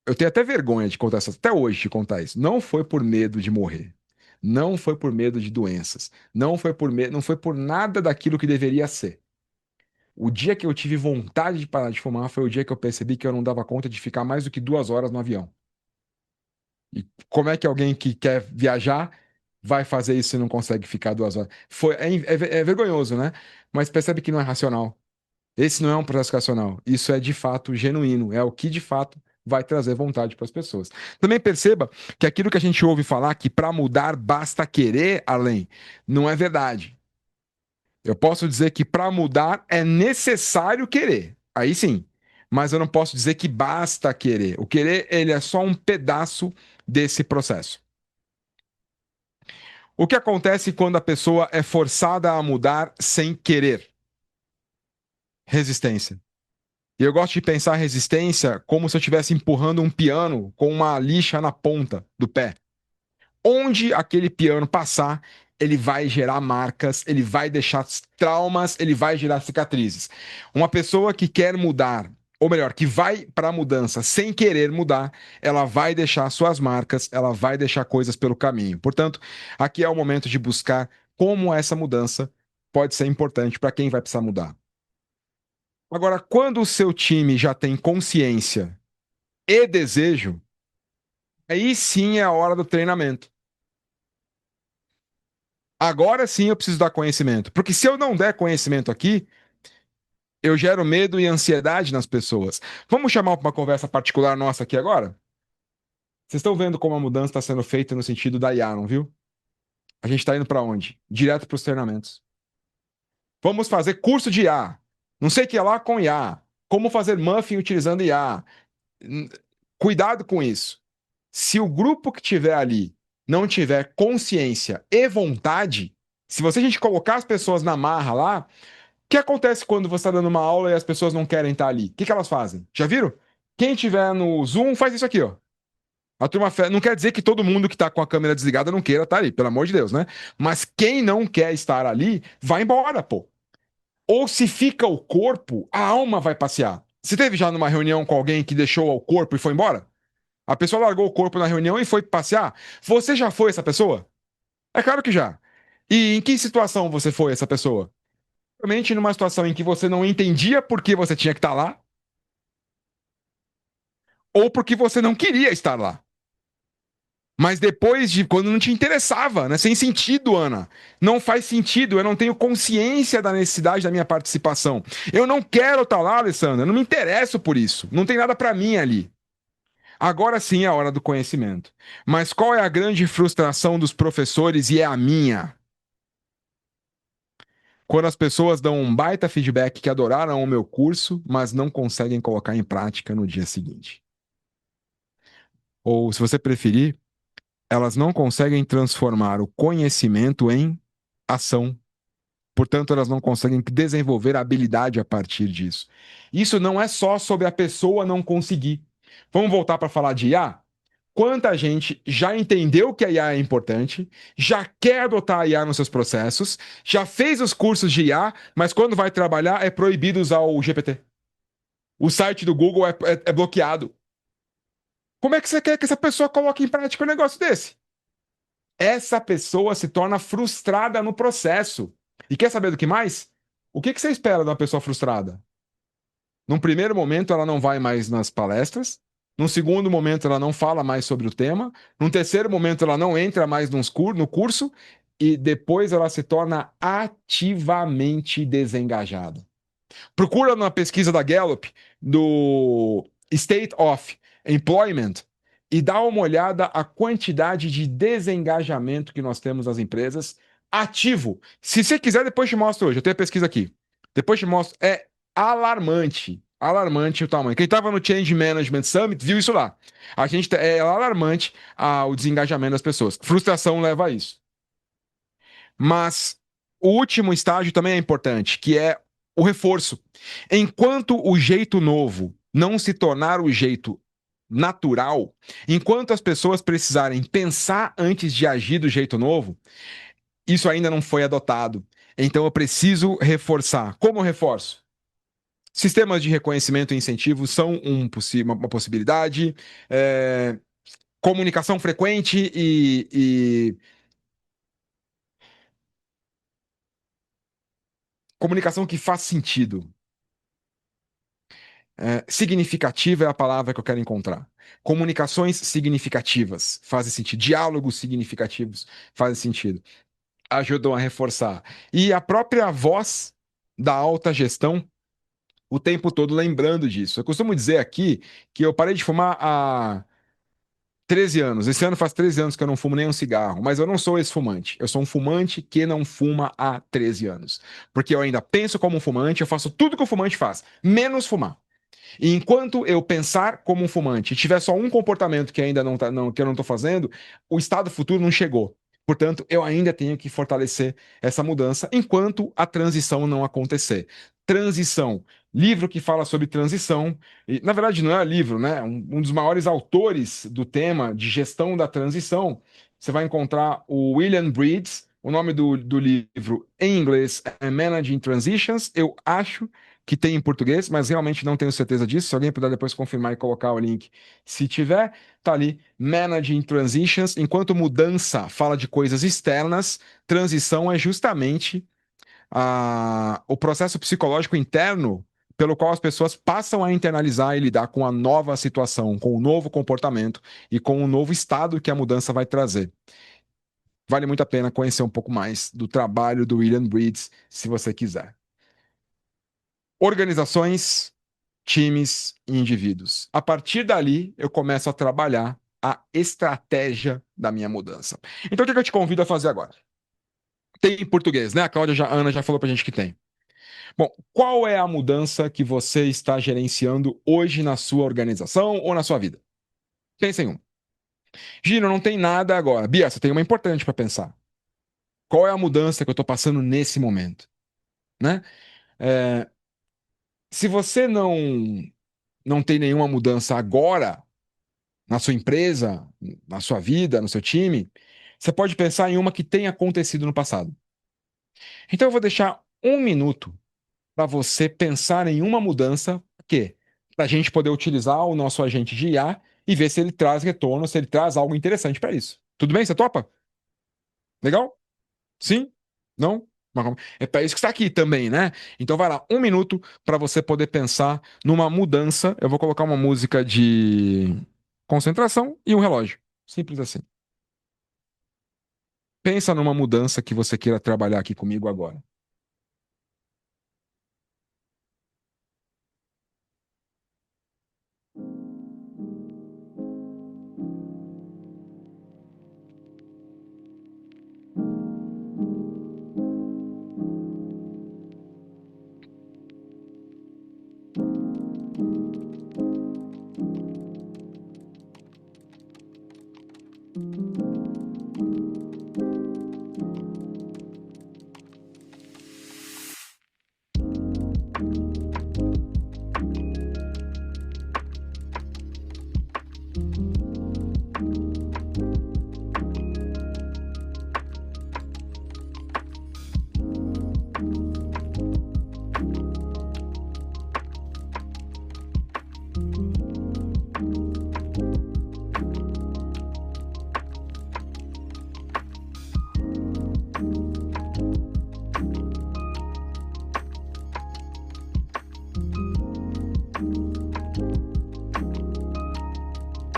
Eu tenho até vergonha de contar isso, até hoje de contar isso. Não foi por medo de morrer. Não foi por medo de doenças. Não foi por medo, não foi por nada daquilo que deveria ser. O dia que eu tive vontade de parar de fumar foi o dia que eu percebi que eu não dava conta de ficar mais do que 2 horas no avião. E como é que alguém que quer viajar vai fazer isso e não consegue ficar 2 horas? É vergonhoso, né? Mas percebe que não é racional. Esse não é um processo racional. Isso é de fato genuíno. É o que de fato vai trazer vontade para as pessoas. Também perceba que aquilo que a gente ouve falar que para mudar basta querer além, não é verdade. Eu posso dizer que para mudar é necessário querer. Aí sim. Mas eu não posso dizer que basta querer. O querer, ele é só um pedaço desse processo. O que acontece quando a pessoa é forçada a mudar sem querer? Resistência. E eu gosto de pensar resistência como se eu estivesse empurrando um piano com uma lixa na ponta do pé. Onde aquele piano passar, ele vai gerar marcas, ele vai deixar traumas, ele vai gerar cicatrizes. Uma pessoa que quer mudar ou melhor, que vai para a mudança sem querer mudar, ela vai deixar suas marcas, ela vai deixar coisas pelo caminho. Portanto, aqui é o momento de buscar como essa mudança pode ser importante para quem vai precisar mudar. Agora, quando o seu time já tem consciência e desejo, aí sim é a hora do treinamento. Agora sim eu preciso dar conhecimento. Porque se eu não der conhecimento aqui, eu gero medo e ansiedade nas pessoas. Vamos chamar para uma conversa particular nossa aqui agora? Vocês estão vendo como a mudança está sendo feita no sentido da IA, não viu? A gente está indo para onde? Direto para os treinamentos. Vamos fazer curso de IA. Não sei o que é lá com IA. Como fazer muffin utilizando IA. Cuidado com isso. Se o grupo que tiver ali não tiver consciência e vontade, se você a gente colocar as pessoas na marra lá, o que acontece quando você está dando uma aula e as pessoas não querem estar ali? O que elas fazem? Já viram? Quem tiver no Zoom faz isso aqui, ó. A turma não quer dizer que todo mundo que está com a câmera desligada não queira estar ali, pelo amor de Deus, né? Mas quem não quer estar ali, vai embora, pô. Ou se fica o corpo, a alma vai passear. Você teve já numa reunião com alguém que deixou o corpo e foi embora? A pessoa largou o corpo na reunião e foi passear? Você já foi essa pessoa? É claro que já. E em que situação você foi essa pessoa? Provavelmente numa situação em que você não entendia por que você tinha que estar lá, ou porque você não queria estar lá. Mas depois de quando não te interessava, né? Sem sentido, Ana. Não faz sentido, eu não tenho consciência da necessidade da minha participação. Eu não quero estar lá, Alessandra, eu não me interesso por isso. Não tem nada para mim ali. Agora sim é a hora do conhecimento. Mas qual é a grande frustração dos professores e é a minha? Quando as pessoas dão um baita feedback que adoraram o meu curso, mas não conseguem colocar em prática no dia seguinte. Ou, se você preferir, elas não conseguem transformar o conhecimento em ação. Portanto, elas não conseguem desenvolver a habilidade a partir disso. Isso não é só sobre a pessoa não conseguir. Vamos voltar para falar de IA? Quanta gente já entendeu que a IA é importante, já quer adotar a IA nos seus processos, já fez os cursos de IA, mas quando vai trabalhar é proibido usar o GPT. O site do Google é bloqueado. Como é que você quer que essa pessoa coloque em prática um negócio desse? Essa pessoa se torna frustrada no processo. E quer saber do que mais? O que você espera de uma pessoa frustrada? Num primeiro momento, ela não vai mais nas palestras. Num segundo momento, ela não fala mais sobre o tema. Num terceiro momento, ela não entra mais no curso. E depois ela se torna ativamente desengajada. Procura na pesquisa da Gallup do State of Employment e dá uma olhada a quantidade de desengajamento que nós temos nas empresas ativo. Se você quiser, depois te mostro hoje. Eu tenho a pesquisa aqui. Depois te mostro. É alarmante. Alarmante o tamanho. Quem estava no Change Management Summit viu isso lá. A gente é alarmante o desengajamento das pessoas. Frustração leva a isso. Mas o último estágio também é importante, que é o reforço. Enquanto o jeito novo não se tornar o jeito natural, enquanto as pessoas precisarem pensar antes de agir do jeito novo, isso ainda não foi adotado. Então eu preciso reforçar. Como eu reforço? Sistemas de reconhecimento e incentivo são uma possibilidade. Comunicação frequente e comunicação que faz sentido. Significativa é a palavra que eu quero encontrar. Comunicações significativas fazem sentido. Diálogos significativos fazem sentido. Ajudam a reforçar. E a própria voz da alta gestão, o tempo todo lembrando disso. Eu costumo dizer aqui que eu parei de fumar há 13 anos. Esse ano faz 13 anos que eu não fumo nem um cigarro, mas eu não sou esse fumante. Eu sou um fumante que não fuma há 13 anos. Porque eu ainda penso como um fumante, eu faço tudo que o fumante faz, menos fumar. E enquanto eu pensar como um fumante e tiver só um comportamento que ainda que eu não estou fazendo, o estado futuro não chegou. Portanto, eu ainda tenho que fortalecer essa mudança enquanto a transição não acontecer. Transição. Livro que fala sobre transição. E, na verdade, não é livro, né? Um dos maiores autores do tema de gestão da transição. Você vai encontrar o William Breeds. O nome do livro em inglês é Managing Transitions. Eu acho que tem em português, mas realmente não tenho certeza disso. Se alguém puder depois confirmar e colocar o link, se tiver, tá ali, Managing Transitions. Enquanto mudança fala de coisas externas, transição é justamente o processo psicológico interno pelo qual as pessoas passam a internalizar e lidar com a nova situação, com o novo comportamento e com o novo estado que a mudança vai trazer. Vale muito a pena conhecer um pouco mais do trabalho do William Breeds, se você quiser. Organizações, times e indivíduos. A partir dali, eu começo a trabalhar a estratégia da minha mudança. Então, o que eu te convido a fazer agora? Tem em português, né? A Ana já falou pra gente que tem. Bom, qual é a mudança que você está gerenciando hoje na sua organização ou na sua vida? Pensa em uma. Gino, não tem nada agora. Bia, você tem uma importante para pensar. Qual é a mudança que eu estou passando nesse momento? Né? É, se você não tem nenhuma mudança agora na sua empresa, na sua vida, no seu time, você pode pensar em uma que tenha acontecido no passado. Então eu vou deixar um minuto para você pensar em uma mudança que para a gente poder utilizar o nosso agente de IA e ver se ele traz retorno, se ele traz algo interessante para isso. Tudo bem? Você topa? Legal? Sim? Não? É para isso que está aqui também, né? Então vai lá, um minuto para você poder pensar numa mudança. Eu vou colocar uma música de concentração e um relógio. Simples assim. Pensa numa mudança que você queira trabalhar aqui comigo agora.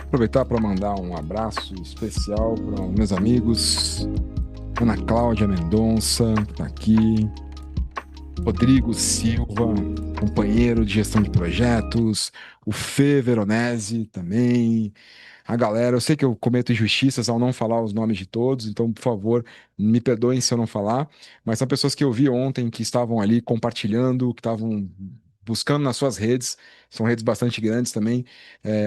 Aproveitar para mandar um abraço especial para meus amigos, Ana Cláudia Mendonça, que está aqui, Rodrigo Silva, companheiro de gestão de projetos, o Fê Veronese também, a galera. Eu sei que eu cometo injustiças ao não falar os nomes de todos, então, por favor, me perdoem se eu não falar, mas são pessoas que eu vi ontem que estavam ali compartilhando, que estavam buscando nas suas redes, são redes bastante grandes também.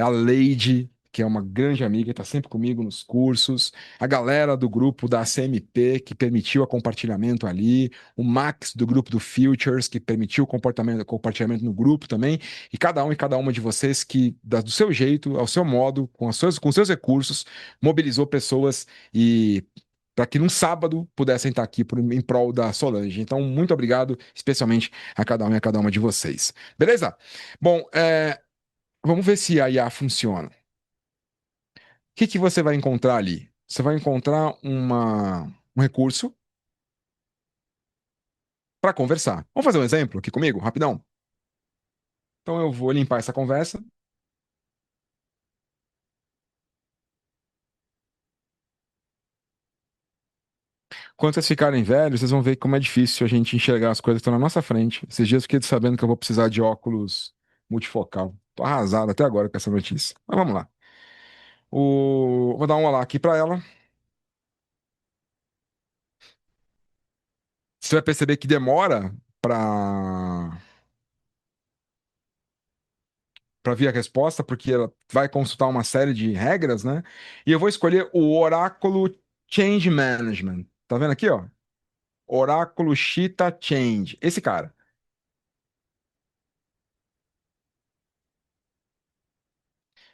A Leide, que é uma grande amiga, está sempre comigo nos cursos, a galera do grupo da CMP, que permitiu o compartilhamento ali, o Max do grupo do Futures, que permitiu o compartilhamento no grupo também, e cada uma de vocês que, do seu jeito, ao seu modo, com seus recursos, mobilizou pessoas e para que num sábado pudessem estar aqui em prol da Solange. Então, muito obrigado, especialmente a cada um e a cada uma de vocês. Beleza? Bom, vamos ver se a IA funciona. O que você vai encontrar ali? Você vai encontrar um recurso para conversar. Vamos fazer um exemplo aqui comigo, rapidão? Então eu vou limpar essa conversa. Quando vocês ficarem velhos, vocês vão ver como é difícil a gente enxergar as coisas que estão na nossa frente. Esses dias eu fiquei sabendo que eu vou precisar de óculos multifocal. Tô arrasado até agora com essa notícia. Mas vamos lá. Vou dar um olá aqui para ela. Você vai perceber que demora para vir a resposta, porque ela vai consultar uma série de regras, né? E eu vou escolher o Oráculo Change Management. Tá vendo aqui, ó? Oráculo Cheetah Change. Esse cara.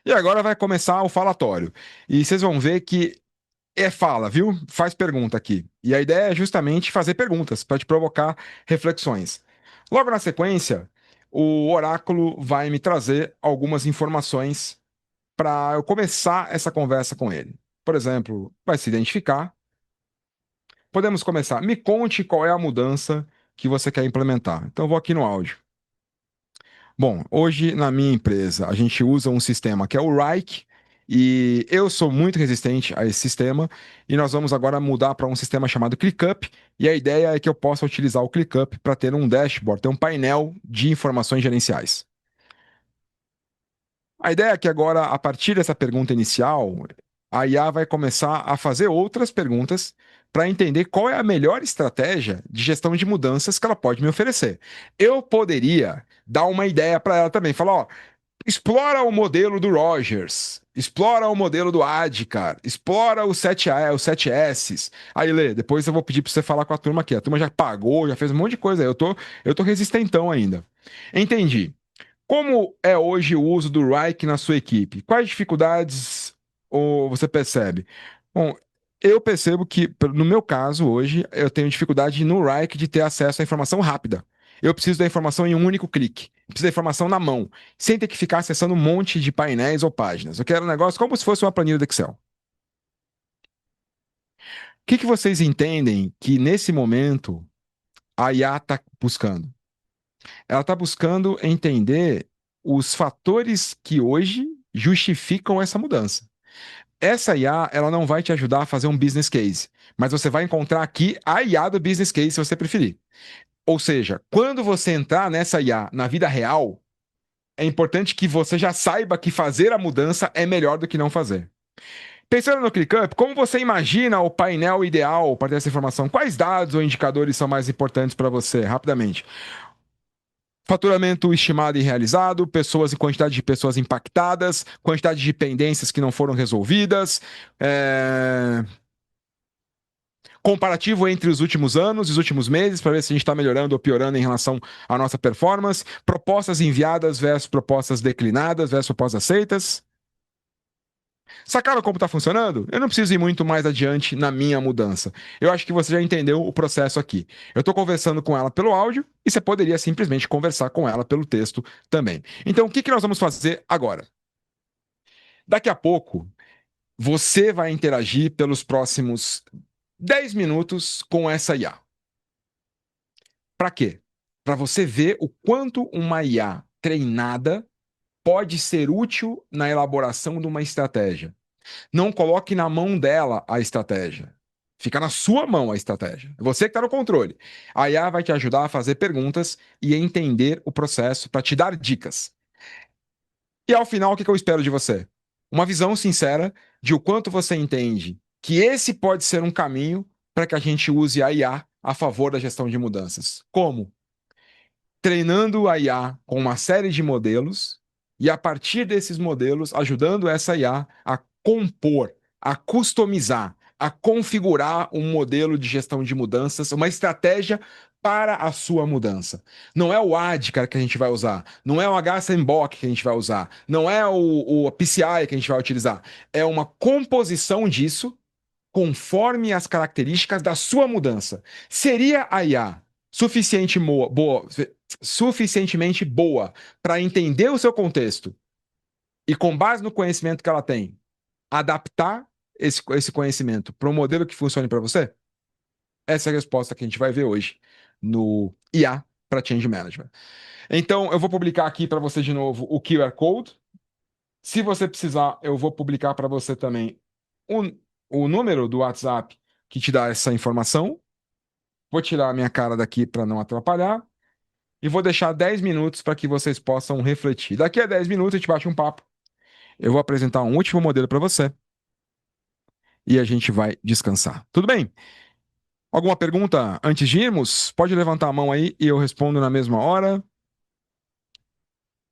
E agora vai começar o falatório. E vocês vão ver que fala, viu? Faz pergunta aqui. E a ideia é justamente fazer perguntas para te provocar reflexões. Logo na sequência, o oráculo vai me trazer algumas informações para eu começar essa conversa com ele. Por exemplo, vai se identificar. Podemos começar. Me conte qual é a mudança que você quer implementar. Então, eu vou aqui no áudio. Bom, hoje na minha empresa a gente usa um sistema que é o Rike e eu sou muito resistente a esse sistema e nós vamos agora mudar para um sistema chamado ClickUp e a ideia é que eu possa utilizar o ClickUp para ter um dashboard, ter um painel de informações gerenciais. A ideia é que agora, a partir dessa pergunta inicial, a IA vai começar a fazer outras perguntas para entender qual é a melhor estratégia de gestão de mudanças que ela pode me oferecer. Eu poderia dar uma ideia para ela também, falar, ó, explora o modelo do Rogers, explora o modelo do Adcar, explora o 7A, os 7S. Aí, Lê, depois eu vou pedir para você falar com a turma aqui. A turma já pagou, já fez um monte de coisa. Eu tô resistentão ainda. Entendi. Como é hoje o uso do Rike na sua equipe? Quais dificuldades você percebe? Bom, eu percebo que, no meu caso, hoje, eu tenho dificuldade no Rike de ter acesso à informação rápida. Eu preciso da informação em um único clique. Eu preciso da informação na mão, sem ter que ficar acessando um monte de painéis ou páginas. Eu quero um negócio como se fosse uma planilha do Excel. O que vocês entendem que, nesse momento, a IA está buscando? Ela está buscando entender os fatores que hoje justificam essa mudança. Essa IA, ela não vai te ajudar a fazer um business case, mas você vai encontrar aqui a IA do business case, se você preferir. Ou seja, quando você entrar nessa IA na vida real, é importante que você já saiba que fazer a mudança é melhor do que não fazer. Pensando no ClickUp, como você imagina o painel ideal para ter essa informação? Quais dados ou indicadores são mais importantes para você? Rapidamente. Faturamento estimado e realizado, pessoas e quantidade de pessoas impactadas, quantidade de pendências que não foram resolvidas, comparativo entre os últimos anos e os últimos meses, para ver se a gente está melhorando ou piorando em relação à nossa performance, propostas enviadas versus propostas declinadas versus propostas aceitas. Sacaram como está funcionando? Eu não preciso ir muito mais adiante na minha mudança. Eu acho que você já entendeu o processo aqui. Eu estou conversando com ela pelo áudio e você poderia simplesmente conversar com ela pelo texto também. Então, o que nós vamos fazer agora? Daqui a pouco, você vai interagir pelos próximos 10 minutos com essa IA. Para quê? Para você ver o quanto uma IA treinada pode ser útil na elaboração de uma estratégia. Não coloque na mão dela a estratégia. Fica na sua mão a estratégia. É você que está no controle. A IA vai te ajudar a fazer perguntas e a entender o processo para te dar dicas. E ao final, o que eu espero de você? Uma visão sincera de o quanto você entende que esse pode ser um caminho para que a gente use a IA a favor da gestão de mudanças. Como? Treinando a IA com uma série de modelos e, a partir desses modelos, ajudando essa IA a compor, a customizar, a configurar um modelo de gestão de mudanças, uma estratégia para a sua mudança. Não é o ADKAR que a gente vai usar, não é o HSMBOK que a gente vai usar, não é o PCI que a gente vai utilizar. É uma composição disso conforme as características da sua mudança. Seria a IA suficientemente boa para entender o seu contexto e, com base no conhecimento que ela tem, adaptar esse conhecimento para um modelo que funcione para você? Essa é a resposta que a gente vai ver hoje no IA para Change Management. Então, eu vou publicar aqui para você de novo o QR Code. Se você precisar, eu vou publicar para você também o número do WhatsApp que te dá essa informação. Vou tirar a minha cara daqui para não atrapalhar. E vou deixar 10 minutos para que vocês possam refletir. Daqui a 10 minutos a gente bate um papo. Eu vou apresentar um último modelo para você. E a gente vai descansar. Tudo bem? Alguma pergunta antes de irmos? Pode levantar a mão aí e eu respondo na mesma hora.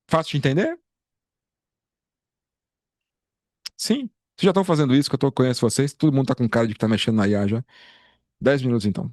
Fácil de entender? Sim. Vocês já estão fazendo isso, que eu conheço vocês. Todo mundo está com cara de que está mexendo na IA já. 10 minutos então.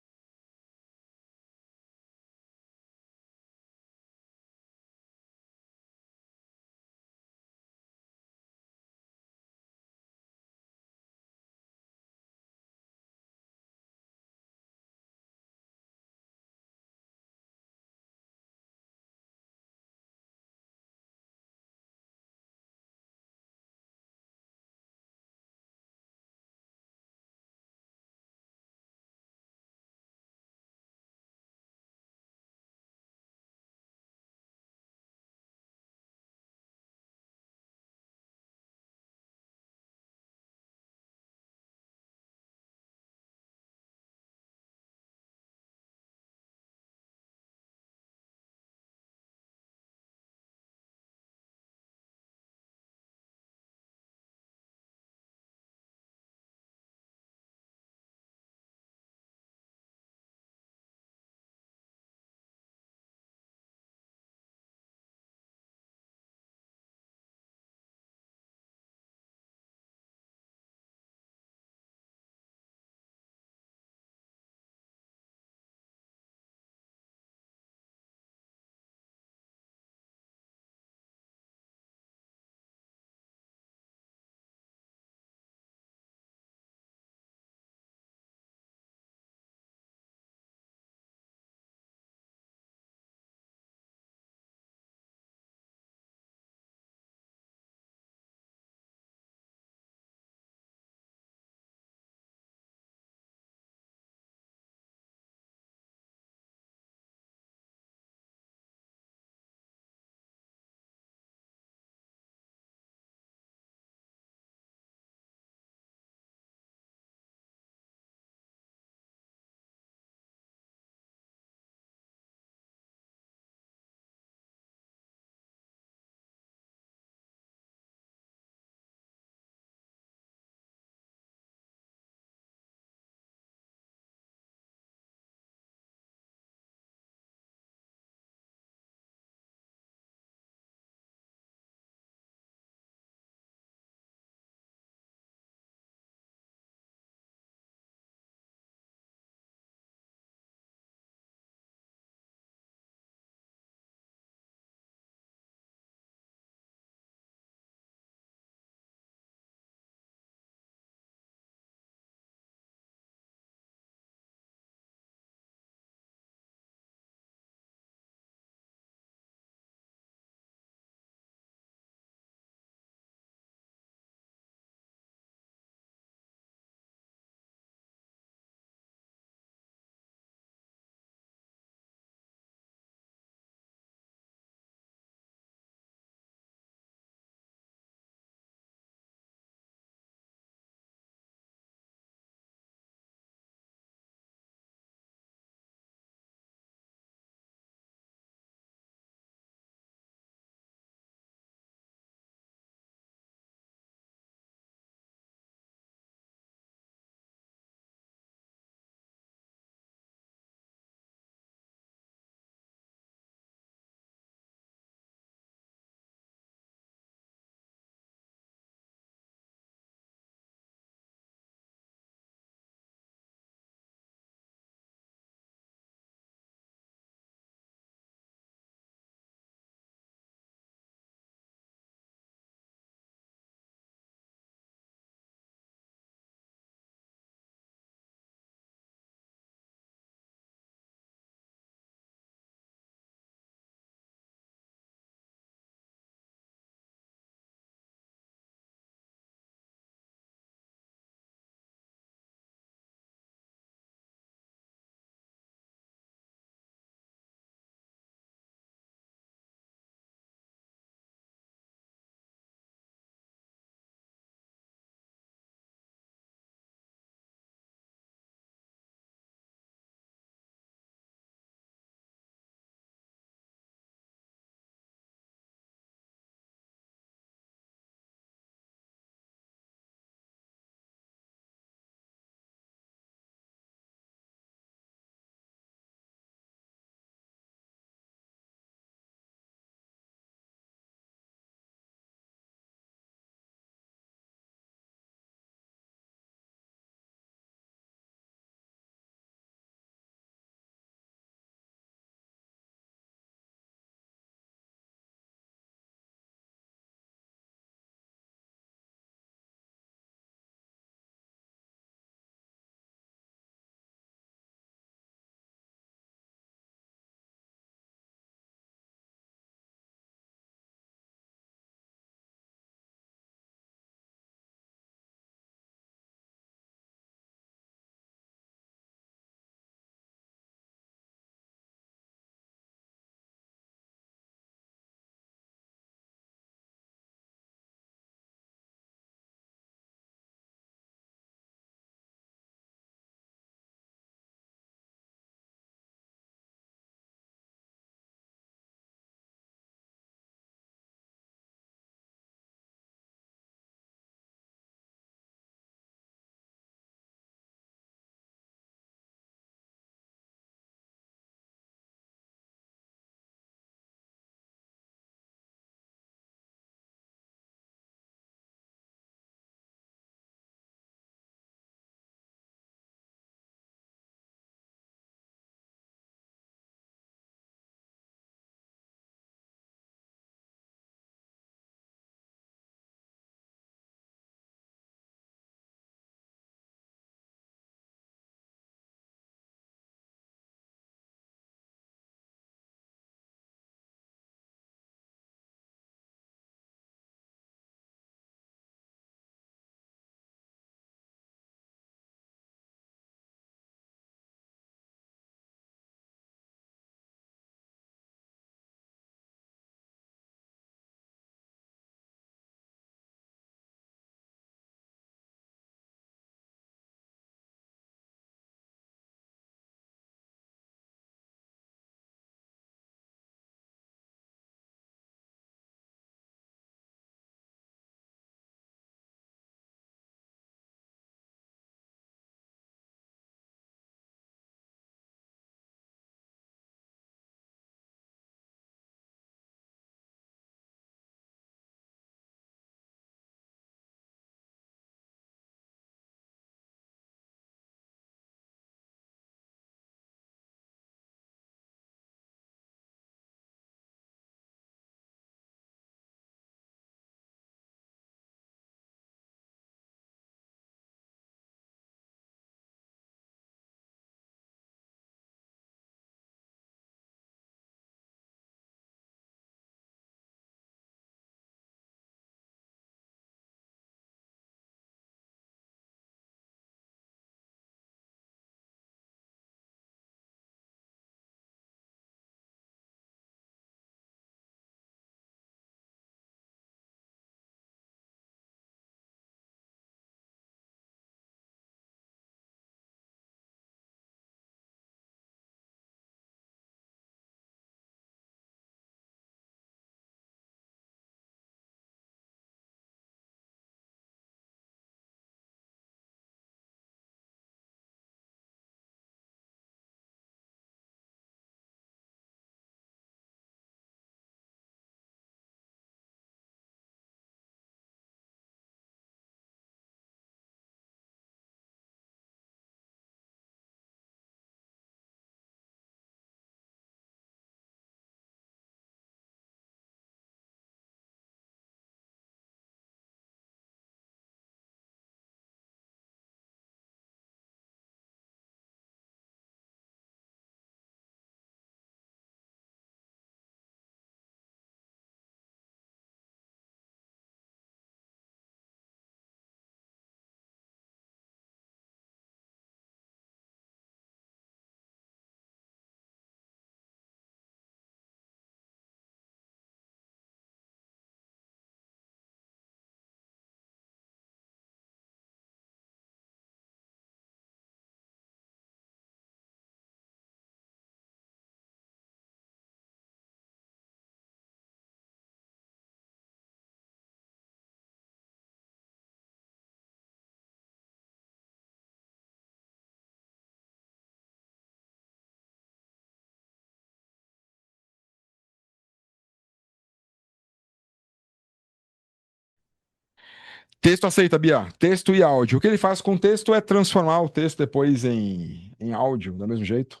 Texto aceita, Bia. Texto e áudio. O que ele faz com texto é transformar o texto depois em áudio, do mesmo jeito.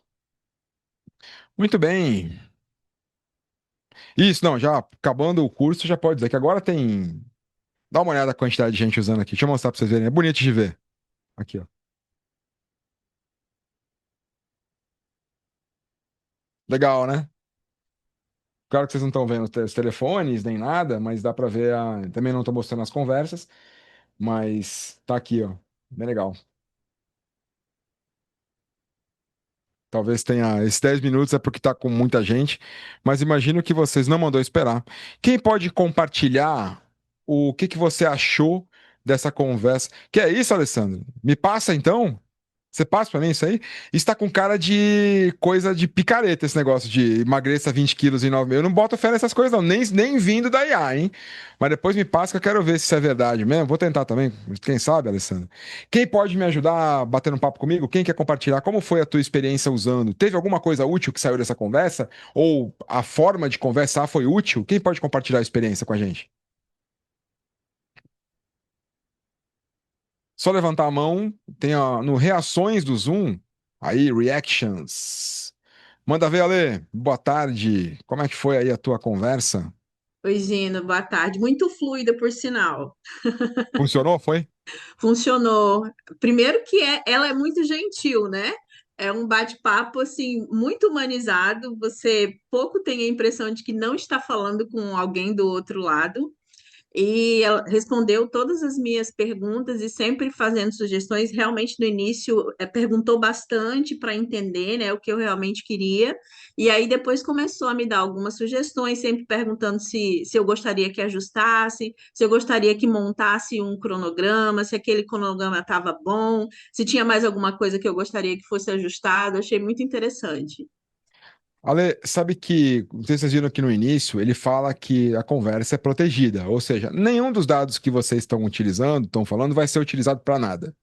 Muito bem. Isso, não, já acabando o curso, já pode dizer que agora tem. Dá uma olhada na quantidade de gente usando aqui. Deixa eu mostrar pra vocês verem. É bonito de ver. Aqui, ó. Legal, né? Claro que vocês não estão vendo os telefones nem nada, mas dá pra ver. Também não estou mostrando as conversas, mas tá aqui, ó. Bem legal. Talvez tenha esses 10 minutos é porque tá com muita gente, mas imagino que vocês não mandou esperar. Quem pode compartilhar o que você achou dessa conversa? Que é isso, Alessandro? Me passa então? Você passa pra mim isso aí? Isso tá com cara de coisa de picareta, esse negócio de emagreça 20 quilos em 9 meses. Eu não boto fé nessas coisas, não, nem vindo da IA, hein? Mas depois me passa que eu quero ver se isso é verdade mesmo. Vou tentar também, quem sabe, Alessandro. Quem pode me ajudar a bater um papo comigo? Quem quer compartilhar? Como foi a tua experiência usando? Teve alguma coisa útil que saiu dessa conversa? Ou a forma de conversar foi útil? Quem pode compartilhar a experiência com a gente? Só levantar a mão, tem no Reações do Zoom, aí, Reactions. Manda ver, Ale. Boa tarde. Como é que foi aí a tua conversa? Oi, Gino, boa tarde. Muito fluida, por sinal. Funcionou? Foi? Funcionou. Primeiro que ela é muito gentil, né? É um bate-papo assim muito humanizado. Você pouco tem a impressão de que não está falando com alguém do outro lado. E ela respondeu todas as minhas perguntas e sempre fazendo sugestões. Realmente, no início, perguntou bastante para entender, né, o que eu realmente queria. E aí, depois, começou a me dar algumas sugestões, sempre perguntando se eu gostaria que ajustasse, se eu gostaria que montasse um cronograma, se aquele cronograma estava bom, se tinha mais alguma coisa que eu gostaria que fosse ajustado. Achei muito interessante. Ale, sabe que, não sei se vocês viram aqui no início, ele fala que a conversa é protegida, ou seja, nenhum dos dados que vocês estão utilizando, estão falando, vai ser utilizado para nada.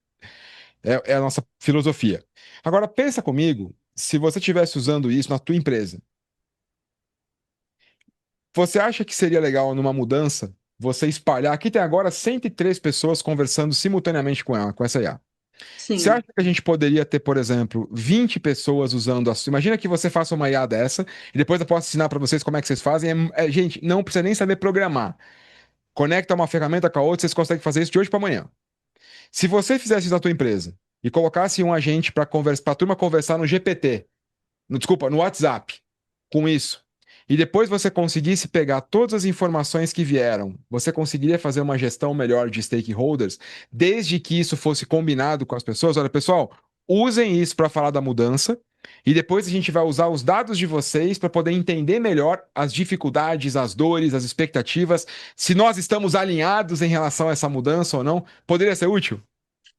É a nossa filosofia. Agora, pensa comigo, se você estivesse usando isso na tua empresa, você acha que seria legal numa mudança você espalhar? Aqui tem agora 103 pessoas conversando simultaneamente com ela, com essa IA. Você acha Sim. que a gente poderia ter, por exemplo, 20 pessoas usando a sua? Imagina que você faça uma IA dessa e depois eu posso ensinar para vocês como é que vocês fazem. Gente, não precisa nem saber programar. Conecta uma ferramenta com a outra, vocês conseguem fazer isso de hoje para amanhã. Se você fizesse isso na tua empresa e colocasse um agente para conversar, para a turma conversar no GPT, desculpa, no WhatsApp, com isso. E depois você conseguisse pegar todas as informações que vieram, você conseguiria fazer uma gestão melhor de stakeholders, desde que isso fosse combinado com as pessoas. Olha, pessoal, usem isso para falar da mudança. E depois a gente vai usar os dados de vocês para poder entender melhor as dificuldades, as dores, as expectativas, se nós estamos alinhados em relação a essa mudança ou não. Poderia ser útil?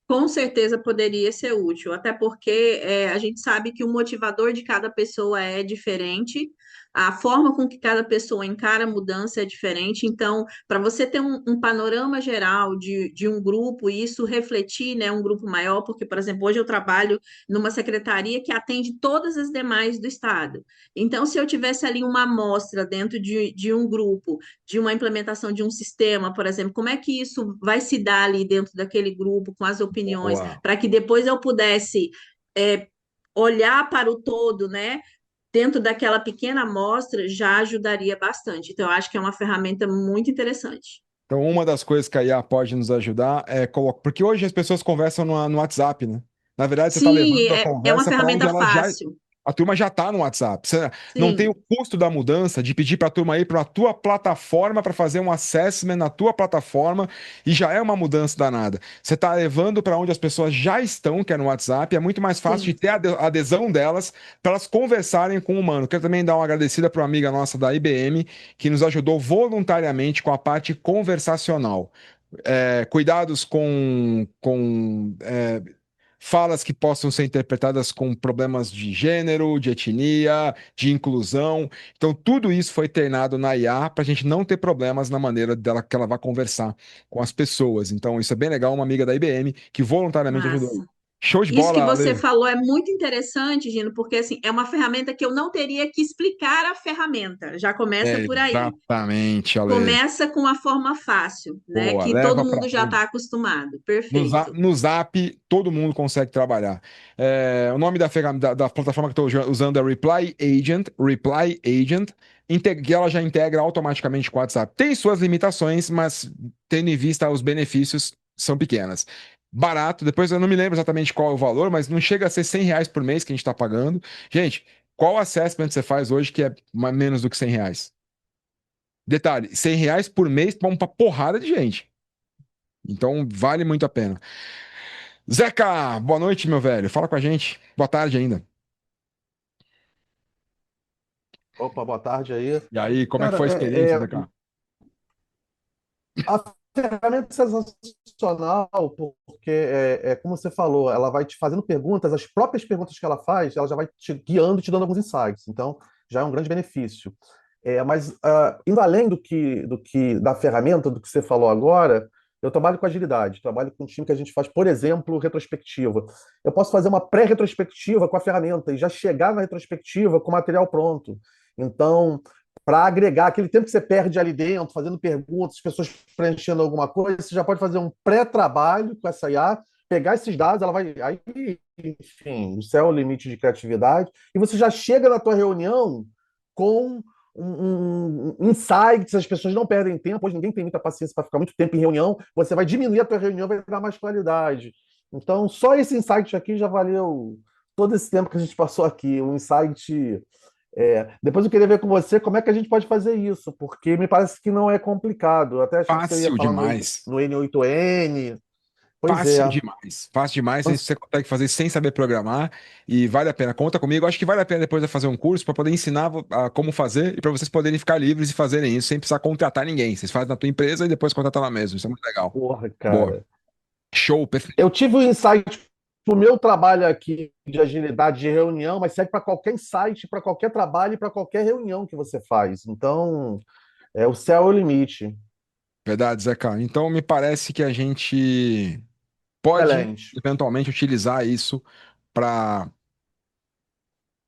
Com certeza poderia ser útil, até porque a gente sabe que o motivador de cada pessoa é diferente, a forma com que cada pessoa encara a mudança é diferente. Então, para você ter um panorama geral de um grupo e isso refletir, né, um grupo maior, porque, por exemplo, hoje eu trabalho numa secretaria que atende todas as demais do estado. Então, se eu tivesse ali uma amostra dentro de um grupo, de uma implementação de um sistema, por exemplo, como é que isso vai se dar ali dentro daquele grupo, com as opiniões, Boa. para que depois eu pudesse é, olhar para o todo, né? Dentro daquela pequena amostra, já ajudaria bastante. Então, eu acho que é uma ferramenta muito interessante. Então, uma das coisas que a IA pode nos ajudar é colocar. Porque hoje as pessoas conversam no WhatsApp, né? Na verdade, você está Sim, levando a é uma conversa para onde ferramenta ela já. fácil. A turma já está no WhatsApp. Você não tem o Sim. custo da mudança de pedir para a turma ir para a tua plataforma para fazer um assessment na tua plataforma e já é uma mudança danada. Você está levando para onde as pessoas já estão, que é no WhatsApp, é muito mais fácil de Sim. ter a adesão delas para elas conversarem com o humano. Quero também dar uma agradecida para uma amiga nossa da IBM que nos ajudou voluntariamente com a parte conversacional. Cuidados com falas que possam ser interpretadas com problemas de gênero, de etnia, de inclusão. Então, tudo isso foi treinado na IA para a gente não ter problemas na maneira dela que ela vai conversar com as pessoas. Então, isso é bem legal. Uma amiga da IBM que voluntariamente ajudou. Massa. Show de Isso que bola, você Ale. falou é muito interessante, Gino, porque assim, é uma ferramenta que eu não teria que explicar a ferramenta. Já começa É por aí. exatamente, Ale. Começa com a forma fácil, né? Boa, Que todo leva para mundo já está acostumado. Perfeito. no Zap, todo mundo consegue trabalhar. O nome da plataforma que eu estou usando é Reply Agent, que ela já integra automaticamente com o WhatsApp. Tem suas limitações, mas tendo em vista os benefícios, são pequenas. Barato, depois eu não me lembro exatamente qual é o valor, mas não chega a ser R$ 100 por mês que a gente está pagando. Gente, qual assessment você faz hoje que é menos do que R$ 100? Detalhe, R$ 100 por mês para uma porrada de gente. Então, vale muito a pena. Zeca, boa noite, meu velho. Fala com a gente. Boa tarde ainda. Opa, boa tarde aí. E aí, como é que Cara, foi a experiência, Zeca? a ferramenta é sensacional porque, como você falou, ela vai te fazendo perguntas, as próprias perguntas que ela faz, ela já vai te guiando e te dando alguns insights. Então, já é um grande benefício. Mas, indo além do que da ferramenta, do que você falou agora, eu trabalho com agilidade, trabalho com um time que a gente faz, por exemplo, retrospectiva. Eu posso fazer uma pré-retrospectiva com a ferramenta e já chegar na retrospectiva com o material pronto. Então, para agregar aquele tempo que você perde ali dentro, fazendo perguntas, as pessoas preenchendo alguma coisa, você já pode fazer um pré-trabalho com essa IA, pegar esses dados, ela vai. Aí, enfim, o céu é o limite de criatividade, e você já chega na tua reunião com insights, as pessoas não perdem tempo, hoje ninguém tem muita paciência para ficar muito tempo em reunião, você vai diminuir a tua reunião, vai dar mais qualidade. Então, só esse insight aqui já valeu todo esse tempo que a gente passou aqui, um insight. Depois eu queria ver com você como é que a gente pode fazer isso, porque me parece que não é complicado. Eu até achei que você ia Fácil falar demais. no N8N. Pois Fácil é. demais. Fácil demais. Você consegue fazer sem saber programar e vale a pena. Conta comigo. Acho que vale a pena depois de fazer um curso para poder ensinar como fazer e para vocês poderem ficar livres e fazerem isso sem precisar contratar ninguém. Vocês fazem na tua empresa e depois contratam lá mesmo. Isso é muito legal. Porra, Boa. cara. Show, perfeito. Eu tive um insight pro meu trabalho aqui de agilidade de reunião, mas serve para qualquer insight, para qualquer trabalho e para qualquer reunião que você faz. Então, o céu é o limite. Verdade, Zeca. Então me parece que a gente pode Excelente. eventualmente utilizar isso para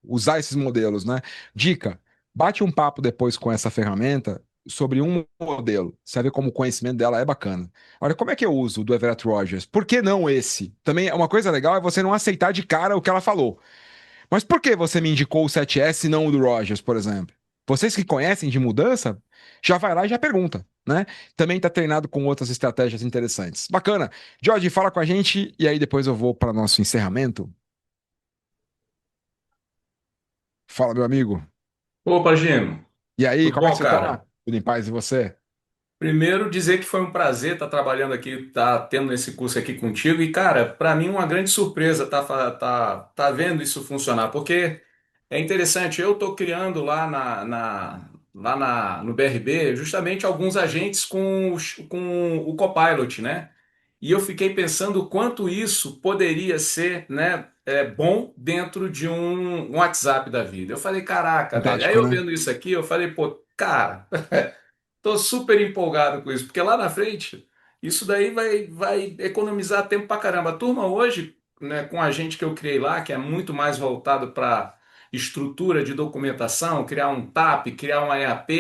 usar esses modelos, né? Dica: bate um papo depois com essa ferramenta sobre um modelo. Você vai ver como o conhecimento dela é bacana. Olha, como é que eu uso o do Everett Rogers? Por que não esse? Também uma coisa legal é você não aceitar de cara o que ela falou. Mas por que você me indicou o 7S e não o do Rogers, por exemplo? Vocês que conhecem de mudança, já vai lá e já pergunta, né? Também está treinado com outras estratégias interessantes. Bacana. Jorge, fala com a gente e aí depois eu vou para nosso encerramento. Fala, meu amigo. Opa, Gino, E aí, tudo como é que bom, você tá? cara? Tudo em paz e você? Primeiro, dizer que foi um prazer estar trabalhando aqui, estar tendo esse curso aqui contigo. E, cara, para mim, uma grande surpresa tá vendo isso funcionar, porque é interessante. Eu estou criando lá no BRB justamente alguns agentes com o Copilot, né? E eu fiquei pensando o quanto isso poderia ser, né, bom dentro de um WhatsApp da vida. Eu falei, caraca, velho. Aí Fantástico, eu né? vendo isso aqui, eu falei, pô, cara. Tô super empolgado com isso, porque lá na frente, isso daí vai economizar tempo pra caramba. A turma hoje, né, com a gente que eu criei lá, que é muito mais voltado para estrutura de documentação, criar um TAP, criar um EAP,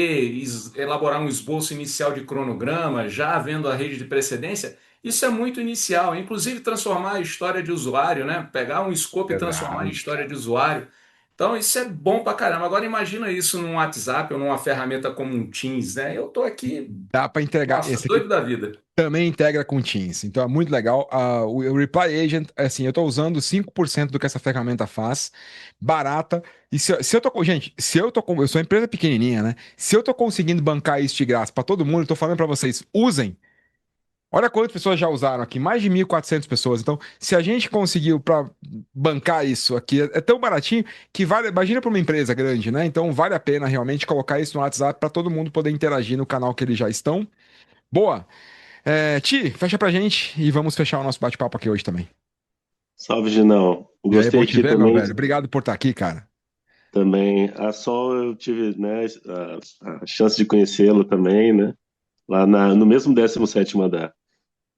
elaborar um esboço inicial de cronograma, já vendo a rede de precedência, isso é muito inicial. Inclusive transformar a história de usuário, né? Pegar um scope e transformar em Verdade. história de usuário. Então, isso é bom pra caramba. Agora, imagina isso num WhatsApp ou numa ferramenta como um Teams, né? Eu tô aqui, Dá para entregar. nossa, Esse aqui doido da vida. também integra com Teams, então é muito legal. O Reply Agent, assim, eu estou usando 5% do que essa ferramenta faz, barata. E se eu tô com, gente, se eu tô com, eu sou uma empresa pequenininha, né? Se eu tô conseguindo bancar isso de graça para todo mundo, eu tô falando para vocês, usem. Olha quantas pessoas já usaram aqui, mais de 1.400 pessoas. Então, se a gente conseguiu para bancar isso aqui, é tão baratinho que vale, imagina para uma empresa grande, né? Então, vale a pena realmente colocar isso no WhatsApp para todo mundo poder interagir no canal que eles já estão. Boa. Ti, fecha pra gente e vamos fechar o nosso bate-papo aqui hoje também. Salve, Ginão. E aí, Gostei bom te aqui ver, meu também. velho. Obrigado por estar aqui, cara. Também. A Sol eu tive, né, a chance de conhecê-lo também, né? Lá no mesmo 17º andar.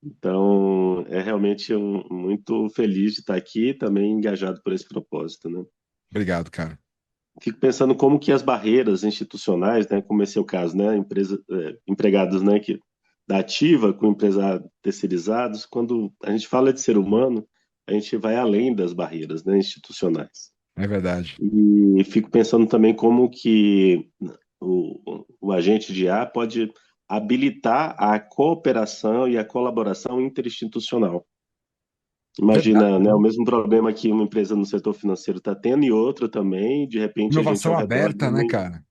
Então, é realmente muito feliz de estar aqui, também engajado por esse propósito, né? Obrigado, cara. Fico pensando como que as barreiras institucionais, né, como esse é o caso, né, empregados, né, da ativa com empresários terceirizados, quando a gente fala de ser humano, a gente vai além das barreiras, né, institucionais. É verdade. E fico pensando também como que o agente de IA pode habilitar a cooperação e a colaboração interinstitucional. Verdade. Imagina, né, o mesmo problema que uma empresa no setor financeiro está tendo e outra também, de repente a gente Inovação ao redor aberta, né, cara?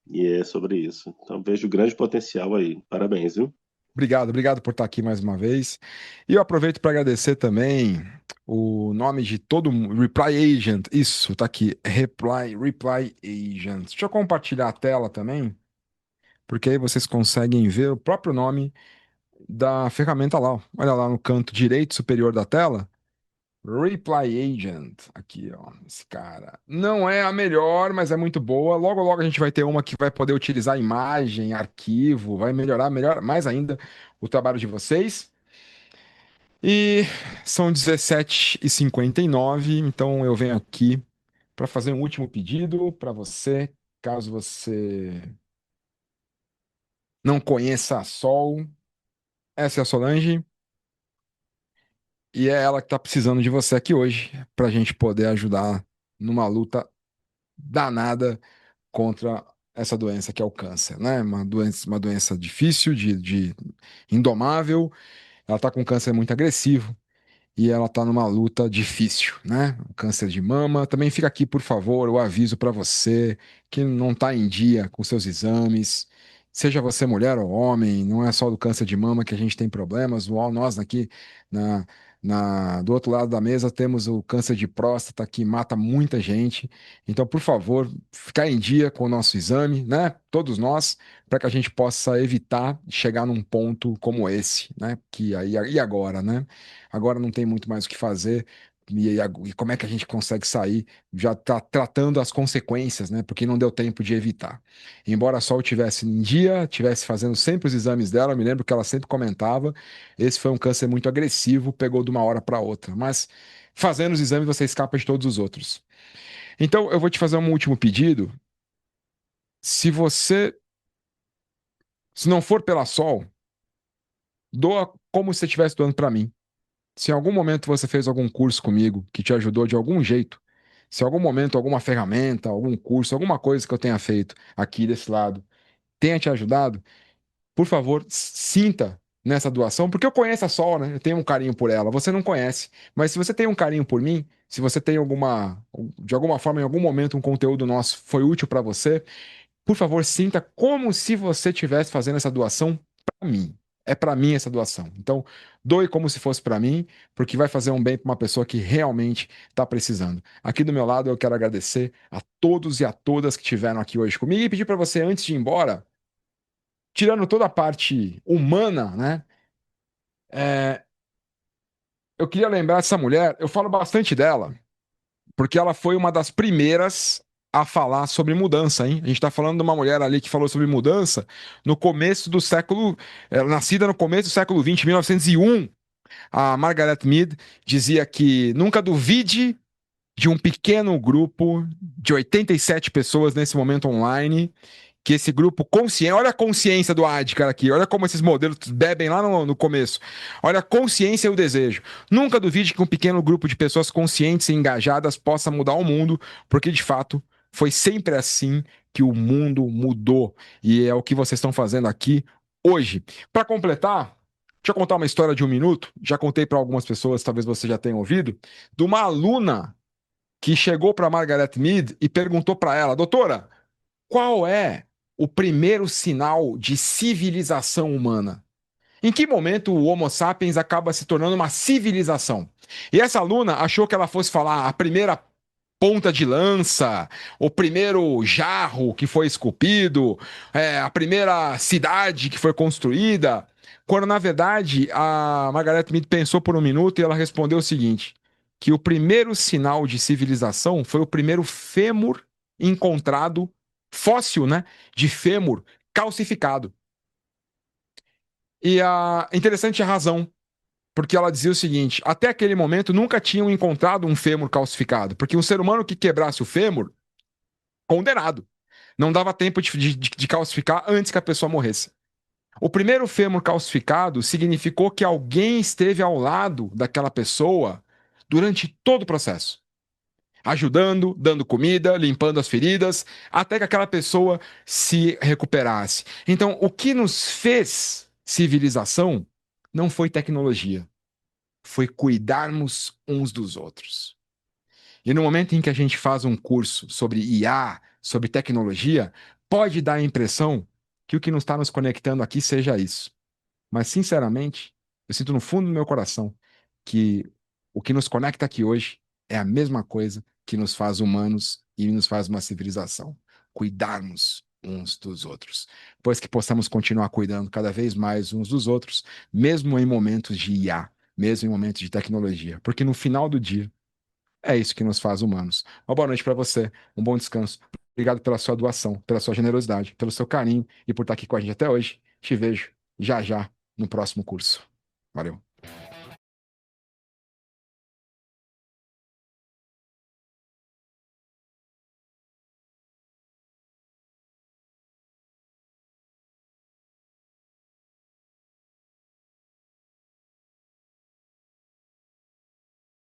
e é sobre isso. Então vejo grande potencial aí. Parabéns, viu? Obrigado por estar aqui mais uma vez. E eu aproveito para agradecer também o nome de todo mundo, Reply Agent. Isso, tá aqui, Reply Agent. Deixa eu compartilhar a tela também, porque aí vocês conseguem ver o próprio nome da ferramenta lá, ó. Olha lá no canto direito superior da tela. Reply Agent, aqui, ó, esse cara. Não é a melhor, mas é muito boa. Logo, logo a gente vai ter uma que vai poder utilizar imagem, arquivo, vai melhor mais ainda o trabalho de vocês. E são 17h59, então eu venho aqui para fazer um último pedido para você, caso você não conheça a Sol. Essa é a Solange. E é ela que está precisando de você aqui hoje, para a gente poder ajudar numa luta danada contra essa doença que é o câncer, né? Uma doença difícil, de indomável. Ela está com um câncer muito agressivo e ela está numa luta difícil, né? O câncer de mama. Também fica aqui, por favor, o aviso para você que não está em dia com seus exames. Seja você mulher ou homem, não é só do câncer de mama que a gente tem problemas. Nós aqui na, do outro lado da mesa temos o câncer de próstata que mata muita gente. Então, por favor, ficar em dia com o nosso exame, né? Todos nós, para que a gente possa evitar chegar num ponto como esse, né? Que aí e agora, né? Agora não tem muito mais o que fazer. E como é que a gente consegue sair já tá tratando as consequências, né? Porque não deu tempo de evitar. Embora a Sol tivesse em dia, tivesse fazendo sempre os exames dela, eu me lembro que ela sempre comentava, esse foi um câncer muito agressivo, pegou de uma hora para outra. Mas fazendo os exames você escapa de todos os outros. Então eu vou te fazer um último pedido. Se você, se não for pela Sol, doa como se você estivesse doando para mim. Se em algum momento você fez algum curso comigo que te ajudou de algum jeito, se em algum momento alguma ferramenta, algum curso, alguma coisa que eu tenha feito aqui desse lado tenha te ajudado, por favor, sinta nessa doação, porque eu conheço a Sol, né? Eu tenho um carinho por ela. Você não conhece, mas se você tem um carinho por mim, se você tem de alguma forma, em algum momento, um conteúdo nosso foi útil para você, por favor, sinta como se você estivesse fazendo essa doação para mim. É para mim essa doação. Então, doe como se fosse para mim, porque vai fazer um bem para uma pessoa que realmente está precisando. Aqui do meu lado, eu quero agradecer a todos e a todas que estiveram aqui hoje comigo e pedir para você, antes de ir embora, tirando toda a parte humana, né? é, eu queria lembrar dessa mulher, eu falo bastante dela, porque ela foi uma das primeiras a falar sobre mudança, hein? A gente está falando de uma mulher ali que falou sobre mudança no começo do século, nascida no começo do século XX, 1901. A Margaret Mead dizia que nunca duvide de um pequeno grupo de 87 pessoas nesse momento online, que esse grupo consciente, olha a consciência do Adkar aqui, olha como esses modelos bebem lá no começo, olha a consciência e o desejo. Nunca duvide que um pequeno grupo de pessoas conscientes e engajadas possa mudar o mundo, porque de fato foi sempre assim que o mundo mudou, e é o que vocês estão fazendo aqui hoje. Para completar, deixa eu contar uma história de 1 minuto, já contei para algumas pessoas, talvez você já tenha ouvido, de uma aluna que chegou para Margaret Mead e perguntou para ela, doutora, qual é o primeiro sinal de civilização humana? Em que momento o Homo sapiens acaba se tornando uma civilização? E essa aluna achou que ela fosse falar a primeira ponta de lança, o primeiro jarro que foi esculpido, a primeira cidade que foi construída, quando na verdade a Margaret Mead pensou por 1 minuto e ela respondeu o seguinte: que o primeiro sinal de civilização foi o primeiro fêmur encontrado, fóssil, né, de fêmur calcificado. E a interessante a razão. porque ela dizia o seguinte: até aquele momento nunca tinham encontrado um fêmur calcificado, porque um ser humano que quebrasse o fêmur, condenado. Não dava tempo de calcificar antes que a pessoa morresse. O primeiro fêmur calcificado significou que alguém esteve ao lado daquela pessoa durante todo o processo, ajudando, dando comida, limpando as feridas, até que aquela pessoa se recuperasse. Então, o que nos fez civilização não foi tecnologia, foi cuidarmos uns dos outros. E no momento em que a gente faz um curso sobre IA, sobre tecnologia, pode dar a impressão que o que nos está nos conectando aqui seja isso. Mas, sinceramente, eu sinto no fundo do meu coração que o que nos conecta aqui hoje é a mesma coisa que nos faz humanos e nos faz uma civilização. Cuidarmos uns dos outros. Pois que possamos continuar cuidando cada vez mais uns dos outros, mesmo em momentos de IA, mesmo em momentos de tecnologia. Porque no final do dia, é isso que nos faz humanos. Uma boa noite para você, um bom descanso. Obrigado pela sua doação, pela sua generosidade, pelo seu carinho e por estar aqui com a gente até hoje. Te vejo já já no próximo curso. Valeu.